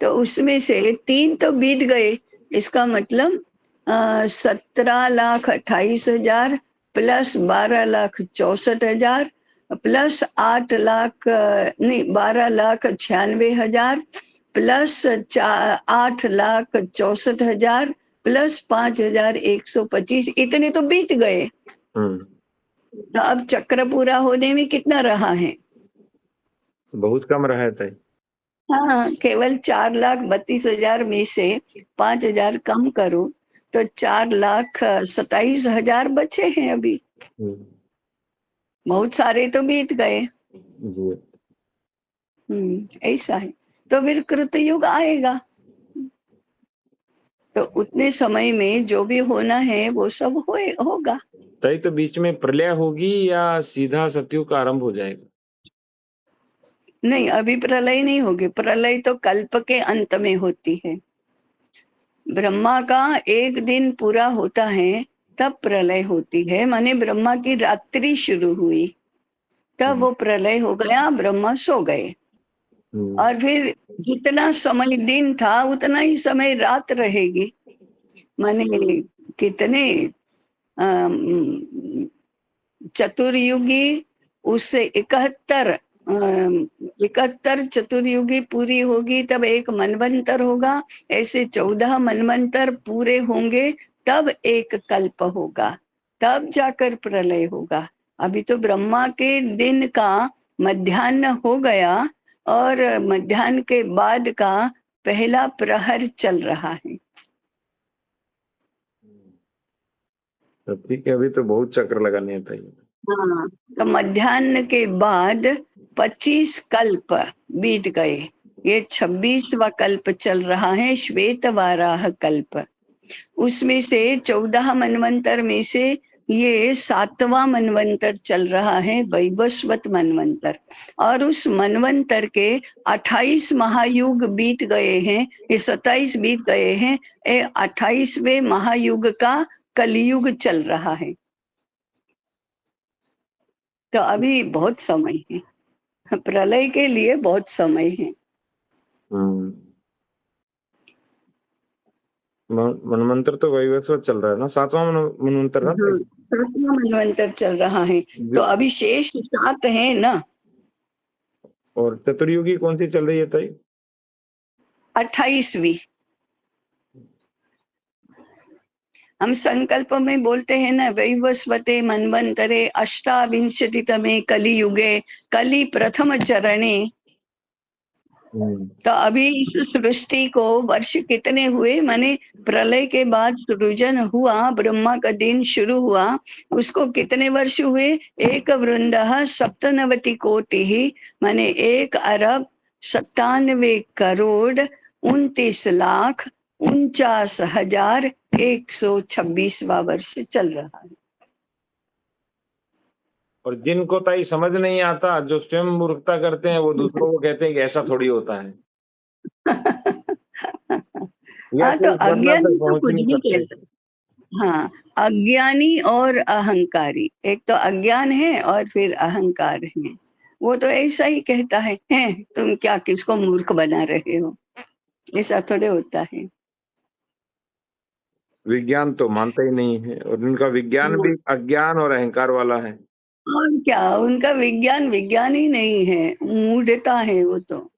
तो उसमें से 3 तो बीत गए, इसका मतलब 17,28,000 प्लस 12,64,000 प्लस 8,00,000 नहीं 12,96,000 प्लस 8,64,000 प्लस 5,125, इतने तो बीत गए। हुँ, तो अब चक्र पूरा होने में कितना रहा है? बहुत कम रहा है ताई। हाँ, केवल 4,32,000 में से 5,000 कम करो तो 4,27,000 बचे हैं अभी। हुँ, बहुत सारे तो बीत गए। जी। ऐसा है। तो फिर कृतयुग आएगा। तो उतने समय में जो भी होना है वो सब होगा। तभी तो बीच में प्रलय होगी या सीधा सतयुग का आरंभ हो जाएगा? नहीं, अभी प्रलय नहीं होगी। प्रलय तो कल्प के अंत में होती है। ब्रह्मा का एक दिन पूरा होता है तब प्रलय होती है। माने ब्रह्मा की रात्रि शुरू हुई तब वो प्रलय हो गया, ब्रह्मा सो गए। हुँ। और फिर जितना समय दिन था उतना ही समय रात रहेगी। माने कितने चतुर्युगी, उससे 71 चतुर्युगी पूरी होगी तब एक मनवंतर होगा। ऐसे 14 मनवंतर पूरे होंगे तब एक कल्प होगा, तब जाकर प्रलय होगा। अभी तो ब्रह्मा के दिन का मध्याह्न हो गया और मध्याह्न के बाद का पहला प्रहर चल रहा है। तो ठीक है, अभी तो बहुत चक्र लगाने हैं तैयार। हाँ, तो मध्याह्न के बाद 25 कल्प बीत गए। ये 26वां कल्प चल रहा है, श्वेत वाराह कल्प। उसमें से 14 मनवंतर में से ये 7वां मनवंतर चल रहा है, वैवस्वत मनवंतर। और उस मनवंतर के 28 महायुग बीत गए हैं, ये 27 बीत गए हैं। ये 28वें महायुग का कलयुग चल रहा है। तो अभी बहुत समय है, प्रलय के लिए बहुत समय है। हुँ। मनवंतर तो वैवस्वत चल रहा है ना, 7वां मनवंतर ना? 7वां मनवंतर चल रहा है। तो जी। अभी शेष 7 है ना। और चतुर्युगी कौन-सी चल रही है ताई? 28वीं। हम संकल्प में बोलते हैं ना, वैवस्वते मनवंतरे अष्टाविंशतितमे कलियुगे कलि प्रथम चरणे। हुँ। तो अभी इस सृष्टि को वर्ष कितने हुए? माने प्रलय के बाद सृजन हुआ, ब्रह्मा का दिन शुरू हुआ, उसको कितने वर्ष हुए? एक वृंदः सप्तनवति कोटि, माने 1 अरब 97 करोड़ 29 लाख 49,126वां वर्ष चल रहा है। और जिनको ताई समझ नहीं आता, जो स्वयं मूर्खता करते हैं, वो दूसरों को कहते हैं कि ऐसा थोड़ी होता है। या हाँ, तो फिर इस वर्णन अज्ञानी तक तो पहुँच ही कुछ नहीं भी सकते। कहते। हाँ, अज्ञानी और अहंकारी। एक तो अज्ञान है और फिर अहंकार है। वो तो ऐसा ही कहता है, हैं तुम क्या किसको मूर्ख बना रहे हो? ऐसा थोड़े होता है। विज्ञान तो मानता ही नहीं है और उनका विज्ञान हाँ, भी अज्ञान और अहंकार वाला है। और क्या, उनका विज्ञान विज्ञान ही नहीं है, मूढ़ता है वो तो।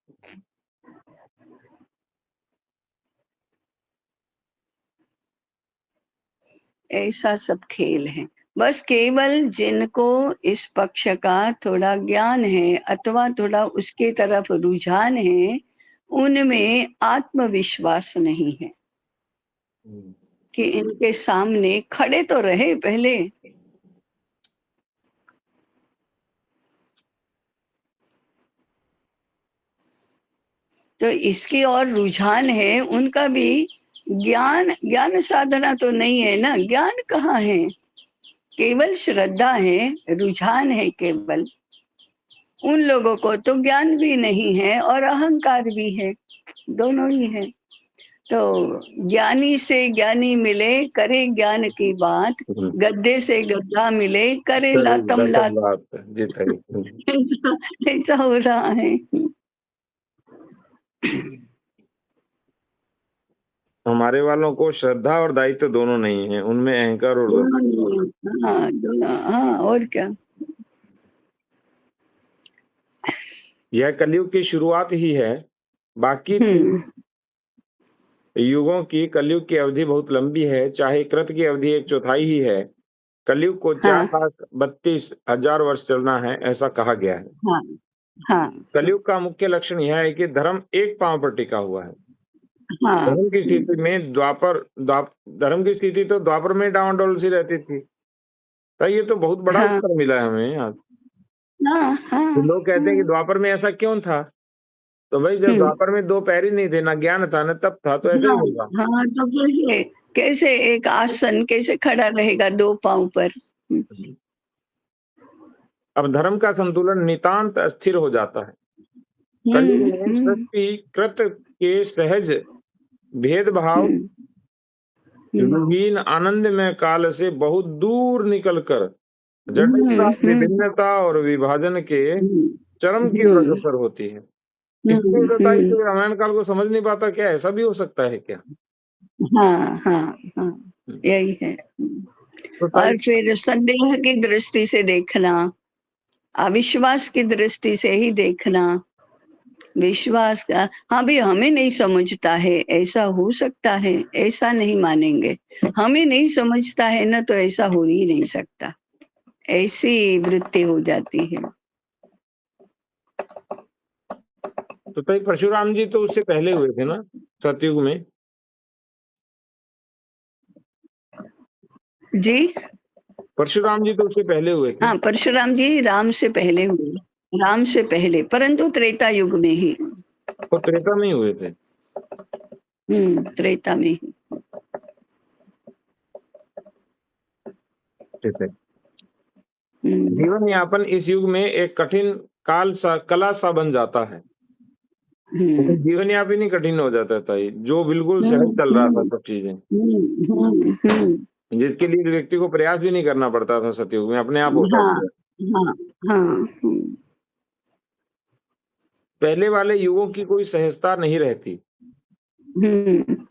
ऐसा सब खेल है। बस केवल जिनको इस पक्ष का थोड़ा ज्ञान है अथवा थोड़ा उसके तरफ रुझान है, उनमें आत्मविश्वास नहीं है हुँ। कि इनके सामने खड़े तो रहे पहले। तो इसकी और रुझान है उनका भी। ज्ञान ज्ञान साधना तो नहीं है ना, ज्ञान कहाँ है? केवल श्रद्धा है, रुझान है केवल। उन लोगों को तो ज्ञान भी नहीं है और अहंकार भी है, दोनों ही है। तो ज्ञानी से ज्ञानी मिले करे ज्ञान की बात, हुँ। गद्दे से गद्दा मिले करे सही लातम रकम लात। बात है। जी ताई। हुँ। ऐसा ऐसा हो रहा है। हमारे वालों को श्रद्धा और दायित्व दोनों नहीं है, उनमें अहंकार और दोनों नहीं, हाँ दोनों, हाँ और क्या। यह कलयुग की शुरुआत ही है। बाकी हम्म। युगों की कलयुग की अवधि बहुत लंबी है, चाहे कृत की अवधि 1/4 ही है। कलयुग को हाँ 4,32,000 वर्ष चलना है, ऐसा कहा गया है। हाँ हाँ कलयुग का मुख्य लक्षण यह है कि धर्म एक पाँव पर टिका हुआ है। हाँ। धर्म की स्थिति में धर्म की स्थिति तो द्वापर में डामाडोल सी रहती थी। तो ये तो बहुत बड़ा हाँ, उत्तर मिला है हमें आज। हाँ, तो हाँ, लोग कहते हैं कि हाँ। द्वापर में ऐसा क्यों था? तो भाई जब हुँ। द्वापर में 2 पैर ही नहीं थे, ना ज्ञान था, ना तप था, तो ऐसे ही हाँ, होगा। हाँ, तो कैसे कैसे एक आसन कैसे खड़ा रहेगा 2 पाँव पर? हुँ, अब धर्म का संतुलन नितांत अस्थिर हो जाता है। कलयुग हुँ, में हुँ, सृष्टि कृत के सहज भेदभाव हुँ, हुँ, विहीन आनंदमय काल से बहुत दूर निकल कर जटिलता, हुँ, हुँ, विभिन्नता और विभाजन के हुँ, चरम की ओर हुँ, अग्रसर होती है। इसलिए हुँ, बताइए हुँ। कि रामायण काल को समझ नहीं पाता, क्या ऐसा भी हो सकता है क्या? हाँ, हाँ, हाँ, हुँ, यही है। हुँ। तो और ताई फिर संदेह की दृष्टि से देखना, अविश्वास की दृष्टि से ही देखना, विश्वास का हाँ, भई हमें नहीं समझता है, ऐसा हो सकता है, ऐसा नहीं मानेंगे। हमें नहीं समझता है ना, तो ऐसा हो ही नहीं सकता। ऐसी वृत्ति हो जाती है। तो ताई परशुराम जी तो उससे पहले हुए थे ना, सतयुग में? जी? परशुराम जी तो उससे पहले हुए थे। हाँ, परशुराम जी राम से पहले हुए, राम से पहले, परंतु त्रेता युग में ही। वो त्रेता में ही हुए थे। त्रेता में ही। ठीक है। हुँ, जीवन यापन इस युग में एक कठिन कला सा बन जाता है। हुँ, लेकिन जीवन यापन ही कठिन हो जाता था ये, जो बिल्कुल सहज हुँ, चल रहा था हुँ, सब चीज़ें, हुँ, हुँ, हुँ। जिसके लिए व्यक्ति को प्रयास भी नहीं करना पड़ता था सतयुग में, अपने आप होता हाँ, था। हाँ, हाँ, हुँ, पहले वाले युगों की कोई सहजता नहीं रहती, हुँ,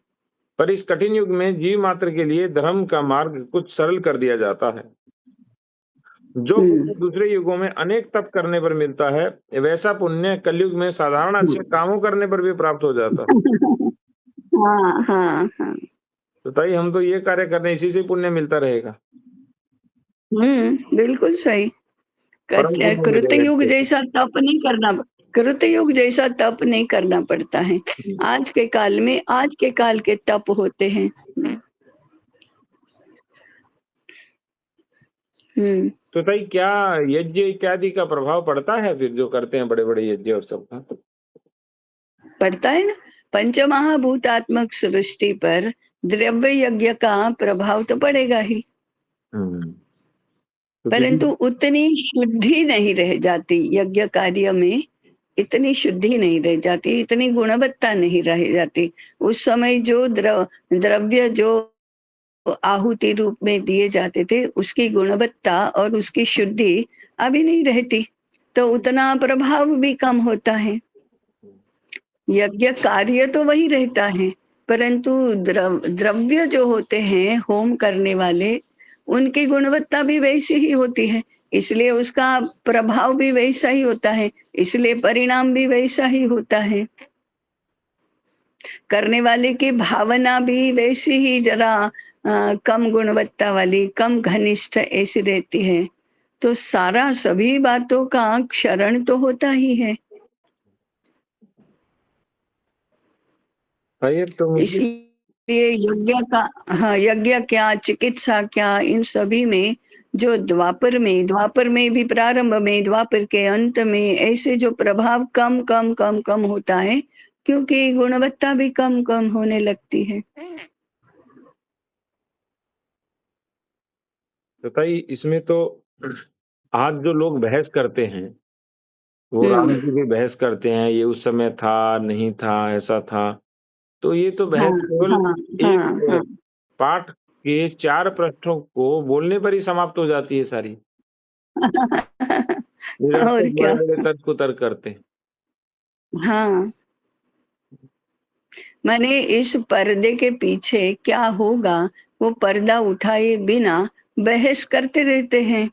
पर इस कठिन युग में जीव मात्र के लिए धर्म का मार्ग कुछ सरल कर दिया जाता है। जो हुँ, पुण्य दूसरे युगों में अनेक तप करने पर मिलता है, वैसा पुण्य कलयुग में साधारण अच्छे हुँ। कामों करने पर भी प्राप्त हो जाता है। हाँ, हाँ, हाँ। तो ताई हम तो ये कार्य कर रहे हैं, इसी से पुण्य मिलता रहेगा, बिल्कुल सही। परम पुण्य मिलेगा कृतयुग इससे तो। जैसा तप नहीं करना कृतयुग जैसा तप नहीं करना पड़ता है। हुँ। आज के काल में आज के काल के तप होते हैं। हुँ, तो ताई क्या यज्ञ इत्यादि का प्रभाव पड़ता है फिर जो करते हैं बड़े-बड़े यज्ञ और सब का? पड़ता है ना। पंचमहाभूतात्मक सृष्टि पर द्रव्य यज्ञ का प्रभाव तो पड़ेगा ही, हुँ। तो किसी परंतु उतनी शुद्धि नहीं रह जाती यज्ञ कार्य में, इतनी शुद्धि नहीं रह जाती, इतनी गुणवत्ता नहीं रह जाती। उस समय जो द्रव्य जो आहुति रूप में दिए जाते थे, उसकी गुणवत्ता और उसकी शुद्धि अभी नहीं रहती, तो उतना प्रभाव भी कम होता है। यज्ञ कार्य तो वही रहता है, परंतु द्रव्य जो होते हैं होम करने वाले, उनकी गुणवत्ता भी वैसी ही होती है, इसलिए उसका प्रभाव भी वैसा ही होता है, इसलिए परिणाम भी वैसा ही होता है। करने वाले की भावना भी वैसी ही ज़रा कम गुणवत्ता वाली, कम घनिष्ठ ऐसी रहती है। तो सारा सभी बातों का क्षरण तो होता ही है। ताई तो मुझे इसलिए यज्ञ का हाँ, यज्ञ क्या, चिकित्सा क्या, इन सभी में जो द्वापर में भी प्रारंभ में, द्वापर के अंत में ऐसे जो प्रभाव कम होता है, क्योंकि गुणवत्ता भी कम होने लगती है। तो ताई इसमें तो आज जो लोग बहस करते हैं, वो राम हुँ। जी भी बहस करते हैं, ये उस समय था, नहीं था, ऐसा था। तो ये तो हाँ, बहस केवल हाँ, एक हाँ, हाँ। पाठ के 4 पृष्ठों को बोलने पर ही समाप्त हो जाती है सारी। और निरर्थक क्या? बड़े-बड़े तर्क-कुतर्क करते हैं। हाँ, माने इस पर्दे के पीछे क्या होगा, वो पर्दा उठाए बिना बहस करते रहते हैं।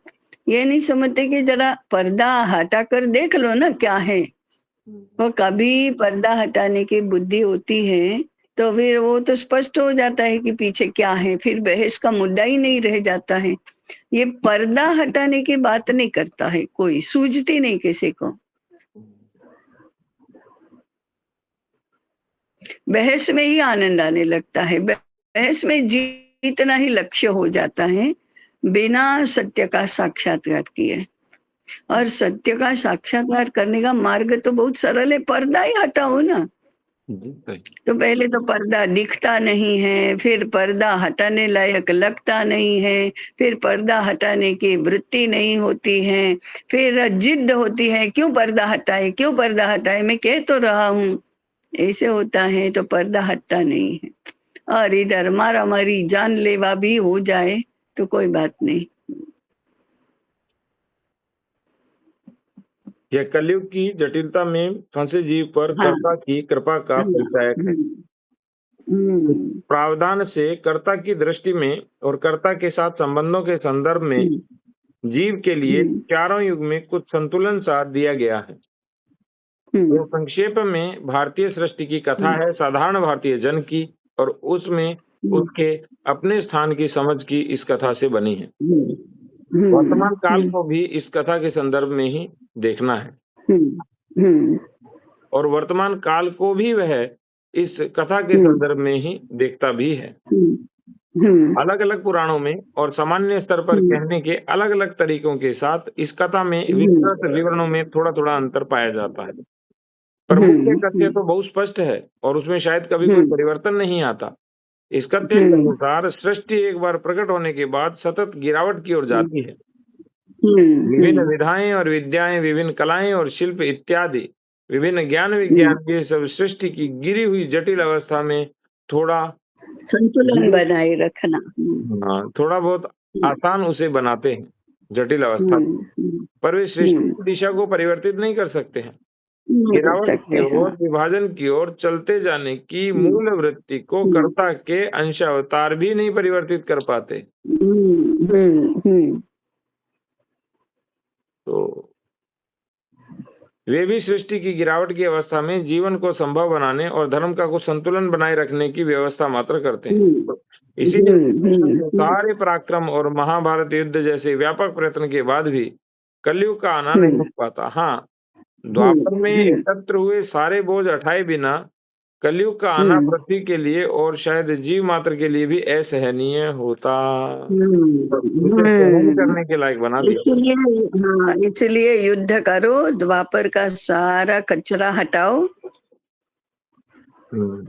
ये नहीं समझते कि ज़रा पर्दा हटाकर देख लो ना क्या है। वो कभी पर्दा हटाने की बुद्धि होती है, तो फिर वो तो स्पष्ट हो जाता है कि पीछे क्या है, फिर बहस का मुद्दा ही नहीं रह जाता है। ये पर्दा हटाने की बात नहीं करता है कोई, सूझती नहीं किसी को। बहस में ही आनंद आने लगता है, बहस में जीतना ही लक्ष्य हो जाता है, बिना सत्य का साक्षात्कार किए। और सत्य का साक्षात्कार करने का मार्ग तो बहुत सरल है, पर्दा ही हटाओ ना। जी, सही। तो पहले तो पर्दा दिखता नहीं है, फिर पर्दा हटाने लायक लगता नहीं है, फिर पर्दा हटाने की वृत्ति नहीं होती है, फिर जिद होती है, क्यों पर्दा हटाए, क्यों पर्दा हटाए, मैं कह तो रहा हूँ। ऐसे होता है तो पर्दा हटता नहीं है। और इधर मारा मारी जानलेवा भी हो जाए तो कोई बात नहीं। यह कलयुग की जटिलता में फंसे जीव पर हाँ, कर्ता की कृपा का हाँ, परिचायक है। इस हुँ, प्रावधान से कर्ता की दृष्टि में और कर्ता के साथ संबंधों के संदर्भ में हुँ, जीव के लिए हुँ, चारों युग में कुछ संतुलन सा दिया गया है। हुँ, तो संक्षेप में भारतीय सृष्टि की कथा हुँ, है साधारण भारतीय जन की और उसमें हुँ, उसके अपने स्थान की समझ की इस कथा से बनी है। हुँ, हुँ, वर्तमान काल हुँ, को भी इस कथा के संदर्भ में ही देखना है हुँ, हुँ, और वर्तमान काल को भी वह इस कथा के हुँ, संदर्भ में ही देखता भी है। हुँ, हुँ, अलग-अलग पुराणों में और सामान्य स्तर पर हुँ, कहने के अलग-अलग तरीकों के साथ इस कथा में हुँ, विस्तृत विवरणों में थोड़ा-थोड़ा अंतर पाया जाता है। पर मुख्य हुँ, कथ्य तो बहुत स्पष्ट है और उसमें शायद कभी कोई हुँ, परिवर्तन नहीं आता। इस कथ्य के हुँ, अनुसार सृष्टि एक बार प्रकट होने के बाद सतत गिरावट की ओर हुँ, जाती है। हुँ, विभिन्न हुँ, विधाएँ और विद्याएँ, विभिन्न कलाएँ और शिल्प इत्यादि विभिन्न ज्ञान हुँ, विज्ञान ये सब सृष्टि की गिरी हुई जटिल अवस्था में थोड़ा संतुलन धीरे बनाए रखना। हाँ, थोड़ा बहुत हुँ, आसान उसे बनाते हैं, जटिल अवस्था को। हुँ, हुँ, पर वे सृष्टि हुँ, की दिशा को परिवर्तित नहीं कर सकते हैं। नहीं कर गिरावट की सकते, हाँ। ओर, विभाजन की ओर चलते जाने की हुँ, मूल वृत्ति को हुँ, कर्ता के अंशावतार भी नहीं परिवर्तित कर पाते। हुँ, हुँ, हुँ, तो वे भी सृष्टि की गिरावट की अवस्था में जीवन को संभव बनाने और धर्म का कुछ संतुलन बनाए रखने की व्यवस्था मात्र करते हैं। हुँ, तो इसीलिए हुँ, श्री कृष्ण हुँ, के हुँ, सारे पराक्रम और महाभारत युद्ध जैसे व्यापक प्रयत्न के बाद भी कलयुग का आना नहीं हुँ, रुक पाता। हाँ, हुँ, द्वापर में हुँ, एकत्र हुए सारे बोझ उठाए बिना कलयुग का आना हुँ, पृथ्वी के लिए और शायद जीव मात्र के लिए भी असहनीय होता। हुँ, उसे सहन हुँ। करने के लायक बना दिया। इसलिए हाँ, इसलिए युद्ध करो, द्वापर का सारा कचरा हटाओ। हुँ।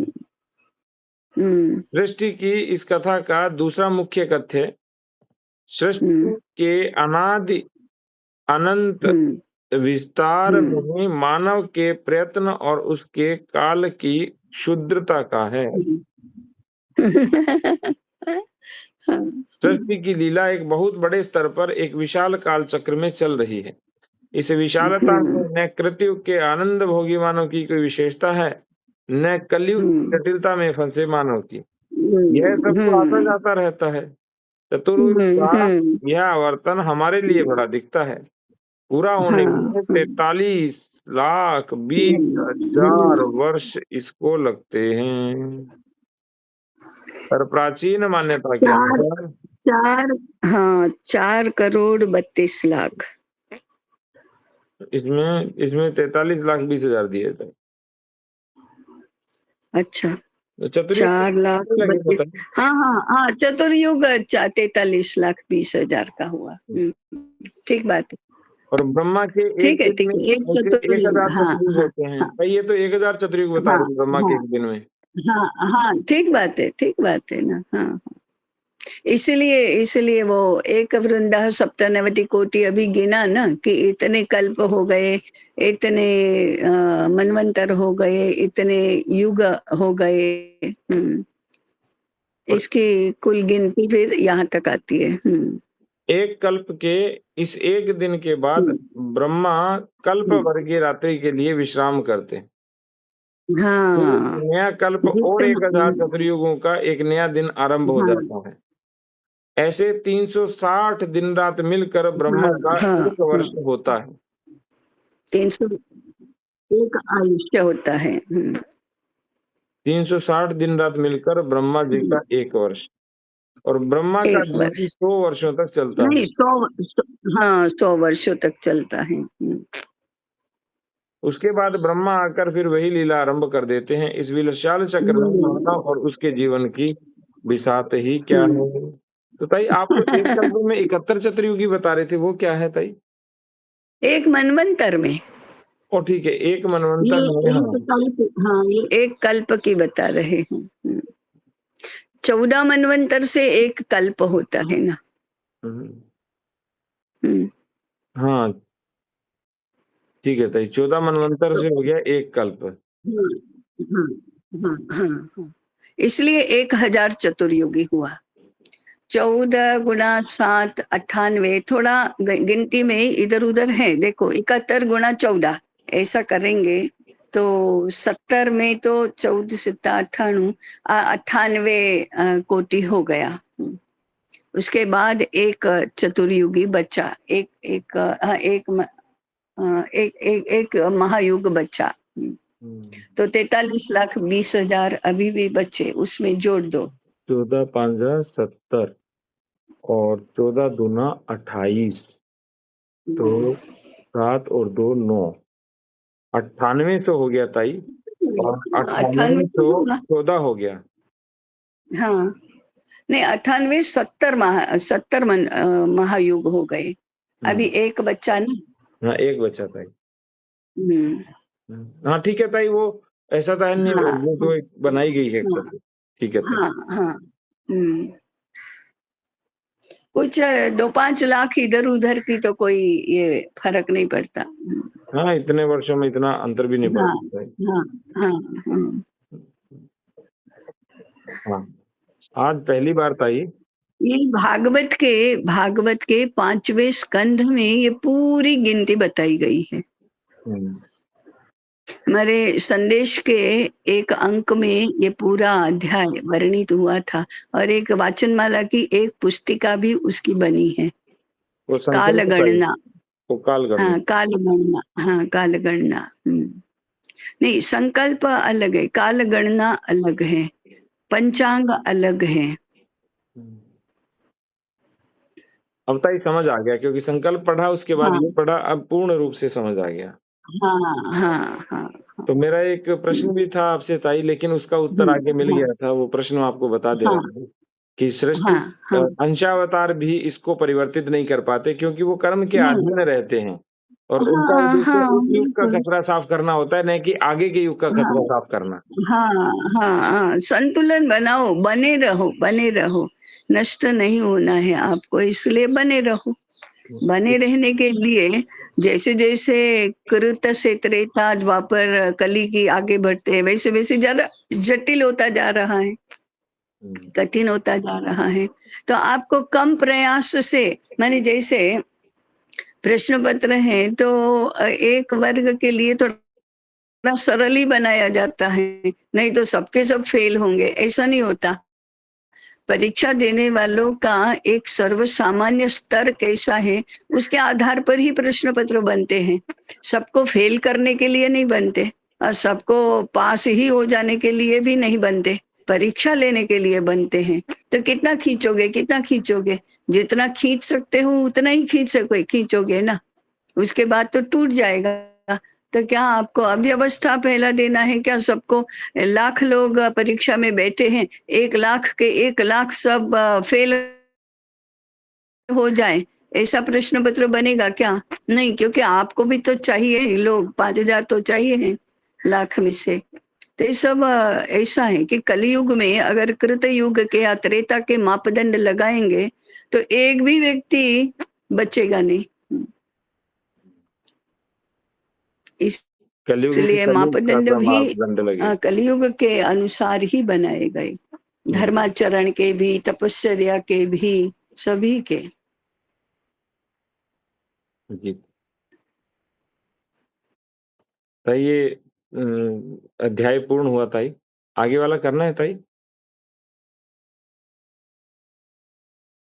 हुँ, सृष्टि की इस कथा का दूसरा मुख्य कथ्य हुँ, सृष्टि के अनादि अनंत हुँ, विस्तार हुँ। में मानव के प्रयत्न और उसके काल की क्षुद्रता का है। हुँ। हाँ, हुँ, सृष्टि की लीला एक बहुत बड़े स्तर पर एक विशाल काल चक्र में चल रही है। इस विशालता में हुँ, न कृतयुग के आनंद भोगी मानव की कोई विशेषता है, न कलयुग की हुँ, जटिलता में फंसे मानव की। यह हुँ, सब तो आता हुँ, जाता रहता है। चतुर्युग हुँ, का हुँ, यह आवर्तन हमारे लिए हुँ, बड़ा दिखता है। पूरा होने हाँ, में हाँ, 43 लाख 20 हुँ, हजार हुँ। वर्ष इसको लगते हैं। पर प्राचीन मान्यता के 4 अनुसार 4 हाँ, 4 करोड़ 32 लाख। इसमें इसमें 43 लाख 20 हजार दिए थे। अच्छा, तो चतुर्युग 4 लाख कितने लगे 32 बताइए? हाँ, हाँ, हाँ, चतुर्युग 43 लाख 20 हजार का हुआ। हुँ, ठीक बात है। और ब्रह्मा के एक दिन ठीक में है, एक ऐसे चतुर्युग 1000 हाँ, चतुर्युग हाँ, होते हैं। हाँ, भाई ये तो 1000 चतुर्युग बता हाँ, रहे हैं ब्रह्मा के हाँ, एक दिन में। हाँ, हाँ, ठीक बात है ना, हाँ। इसलिए इसलिए वो एक वृंदा सप्तनवति कोटि अभी गिना ना कि इतने कल्प हो गए, इतने मनवंतर हो गए, इतने युग हो गए। हुँ, और इसकी कुल गिनती फिर यहाँ तक आती है। हुँ, एक कल्प के इस एक दिन के बाद हुँ, ब्रह्मा कल्प हुँ। भर की रात्रि के लिए विश्राम करते हैं। फिर एक हाँ, नया कल्प और जितना 1000 चतुर्युगों का एक नया दिन आरंभ हो हाँ, जाता है। ऐसे 360 दिन-रात मिलकर हाँ, ब्रह्मा का हाँ, 1 हाँ। वर्ष होता है। 301 आयुष्य होता है। हुँ, 360 दिन-रात मिलकर ब्रह्मा जी हुँ, का 1 वर्ष और ब्रह्मा का 1 जीवन वर्ष। 100 वर्षों तक चलता नहीं है। 100 हाँ, 100 वर्षों तक चलता है। हुँ, उसके बाद ब्रह्मा आकर फिर वही लीला आरंभ कर देते हैं। इस विशाल चक्र में हुँ, मानव और उसके जीवन की बिसात ही क्या हुँ। है? तो ताई आप तो एक कल्प में 71 चतुर्युगी बता रहे थे, वो क्या है ताई? एक मनवंतर में। ओ ठीक है, एक ये मनवंतर में एक हाँ। कल्प, हाँ, ये एक कल्प की बता रहे हैं। 14 मनवंतर से एक कल्प होता है ना। हुँ, हुँ, हाँ, ठीक है ताई, 14 मनवंतर तो से हो गया एक कल्प। हाँ, हाँ, हाँ, हाँ, हाँ। इसलिए 1000 चतुर्युगी हुआ। 14 गुणा 7 98, थोड़ा गिनती में इधर-उधर है। देखो 71 गुणा 14 ऐसा करेंगे तो 70 में तो 14 सत्ता 98 98 कोटि हो गया। उसके बाद एक चतुर्युगी बचा। एक एक एक एक एक एक महायुग बचा। हुँ, तो 43,20,000 अभी भी बचे, उसमें जोड़ दो। 14 5 जा 70 और 14 दूना 28 तो 7 और 2 9 9800 हो गया ताई और 98 तो होगा। 9814 हो गया। हाँ, नहीं 98 70 महायुग हो गए। हुँ, अभी एक बच्चा ना। हाँ, 1 बचा ताई। हुँ, हाँ, ठीक है ताई वो ऐसा तो है नहीं हाँ, वो तो एक बनाई गई है हाँ, कथा। ठीक है ताई। हाँ, हाँ, हुँ। कुछ 2-5 लाख इधर-उधर की तो कोई ये फ़र्क नहीं पड़ता। हाँ, इतने वर्षों में इतना अंतर भी नहीं पड़ हाँ, सकता है। हाँ, हाँ, हाँ। हाँ, आज पहली बार ताई ये भागवत के 5वें स्कंध में ये पूरी गिनती बताई गई है। हुँ, हमारे संदेश के एक अंक में ये पूरा अध्याय वर्णित हुआ था और एक वाचनमाला की एक पुस्तिका भी उसकी बनी है। वो काल संकल्प ताई, गणना। वो कालगणना। हाँ, काल गणना। हाँ, काल गणना। नहीं, संकल्प अलग है, काल गणना अलग है, पंचांग अलग है। हुँ। अब ताई समझ आ गया क्योंकि संकल्प पढ़ा उसके बाद हाँ, ये पढ़ा अब पूर्ण रूप से समझ आ गया। हाँ, हाँ, हाँ, हाँ। तो मेरा एक प्रश्न हुँ, भी था आपसे ताई लेकिन उसका उत्तर हुँ, आगे मिल हाँ, गया था, वो प्रश्न मैं आपको बता दे रहा हाँ, हूँ कि सृष्टि हाँ, हाँ। अंशावतार भी इसको परिवर्तित नहीं कर पाते क्योंकि वो कर्म के नहीं, अधीन रहते हैं और उनका हाँ, उद्देश्य हाँ, उस युग का बिल्कुल। कचरा साफ करना होता है, नहीं कि आगे के युग का कचरा हाँ। साफ करना। हाँ, हाँ, हाँ, संतुलन बनाओ, बने रहो, बने रहो। नष्ट नहीं होना है आपको, इसलिए बने रहो। बने रहने के लिए जैसे-जैसे कृत से त्रेता, द्वापर, कली की आगे बढ़ते हैं, वैसे-वैसे ज़्यादा जटिल होता जा रहा है, हुँ, कठिन होता जा रहा है। तो आपको कम प्रयास से माने जैसे प्रश्न पत्र है तो एक वर्ग के लिए तो थोड़ा सरल ही बनाया जाता है, नहीं तो सबके सब फेल होंगे, ऐसा नहीं होता। परीक्षा देने वालों का एक सर्वसामान्य स्तर कैसा है, उसके आधार पर ही प्रश्न पत्र बनते हैं। सबको फेल करने के लिए नहीं बनते और सबको पास ही हो जाने के लिए भी नहीं बनते, परीक्षा लेने के लिए बनते हैं। तो कितना खींचोगे, कितना खींचोगे? जितना खींच सकते हो उतना ही खींचोगे ना। उसके बाद तो टूट जाएगा। तो क्या आपको अव्यवस्था पहला देना है क्या सबको? लाख लोग परीक्षा में बैठे हैं, 1 लाख के 1 लाख सब फेल हो जाएँ, ऐसा प्रश्न पत्र बनेगा क्या? नहीं, क्योंकि आपको भी तो चाहिए लोग, 5,000 तो चाहिए हैं लाख में से। तो ये सब ऐसा है कि कलयुग में अगर कृत युग के या त्रेता के मापदंड लगाएँगे, तो एक भी व्यक्ति बचेगा नहीं। इस कलयुग में इसलिए कलयुग का मापदंड सा भी मापदंड लगे। कलयुग के अनुसार ही बनाए गए। हुँ, धर्माचरण के भी, तपश्चर्या के भी, सभी के। जी। ताई ये अध्याय पूर्ण हुआ ताई। आगे वाला करना है ताई?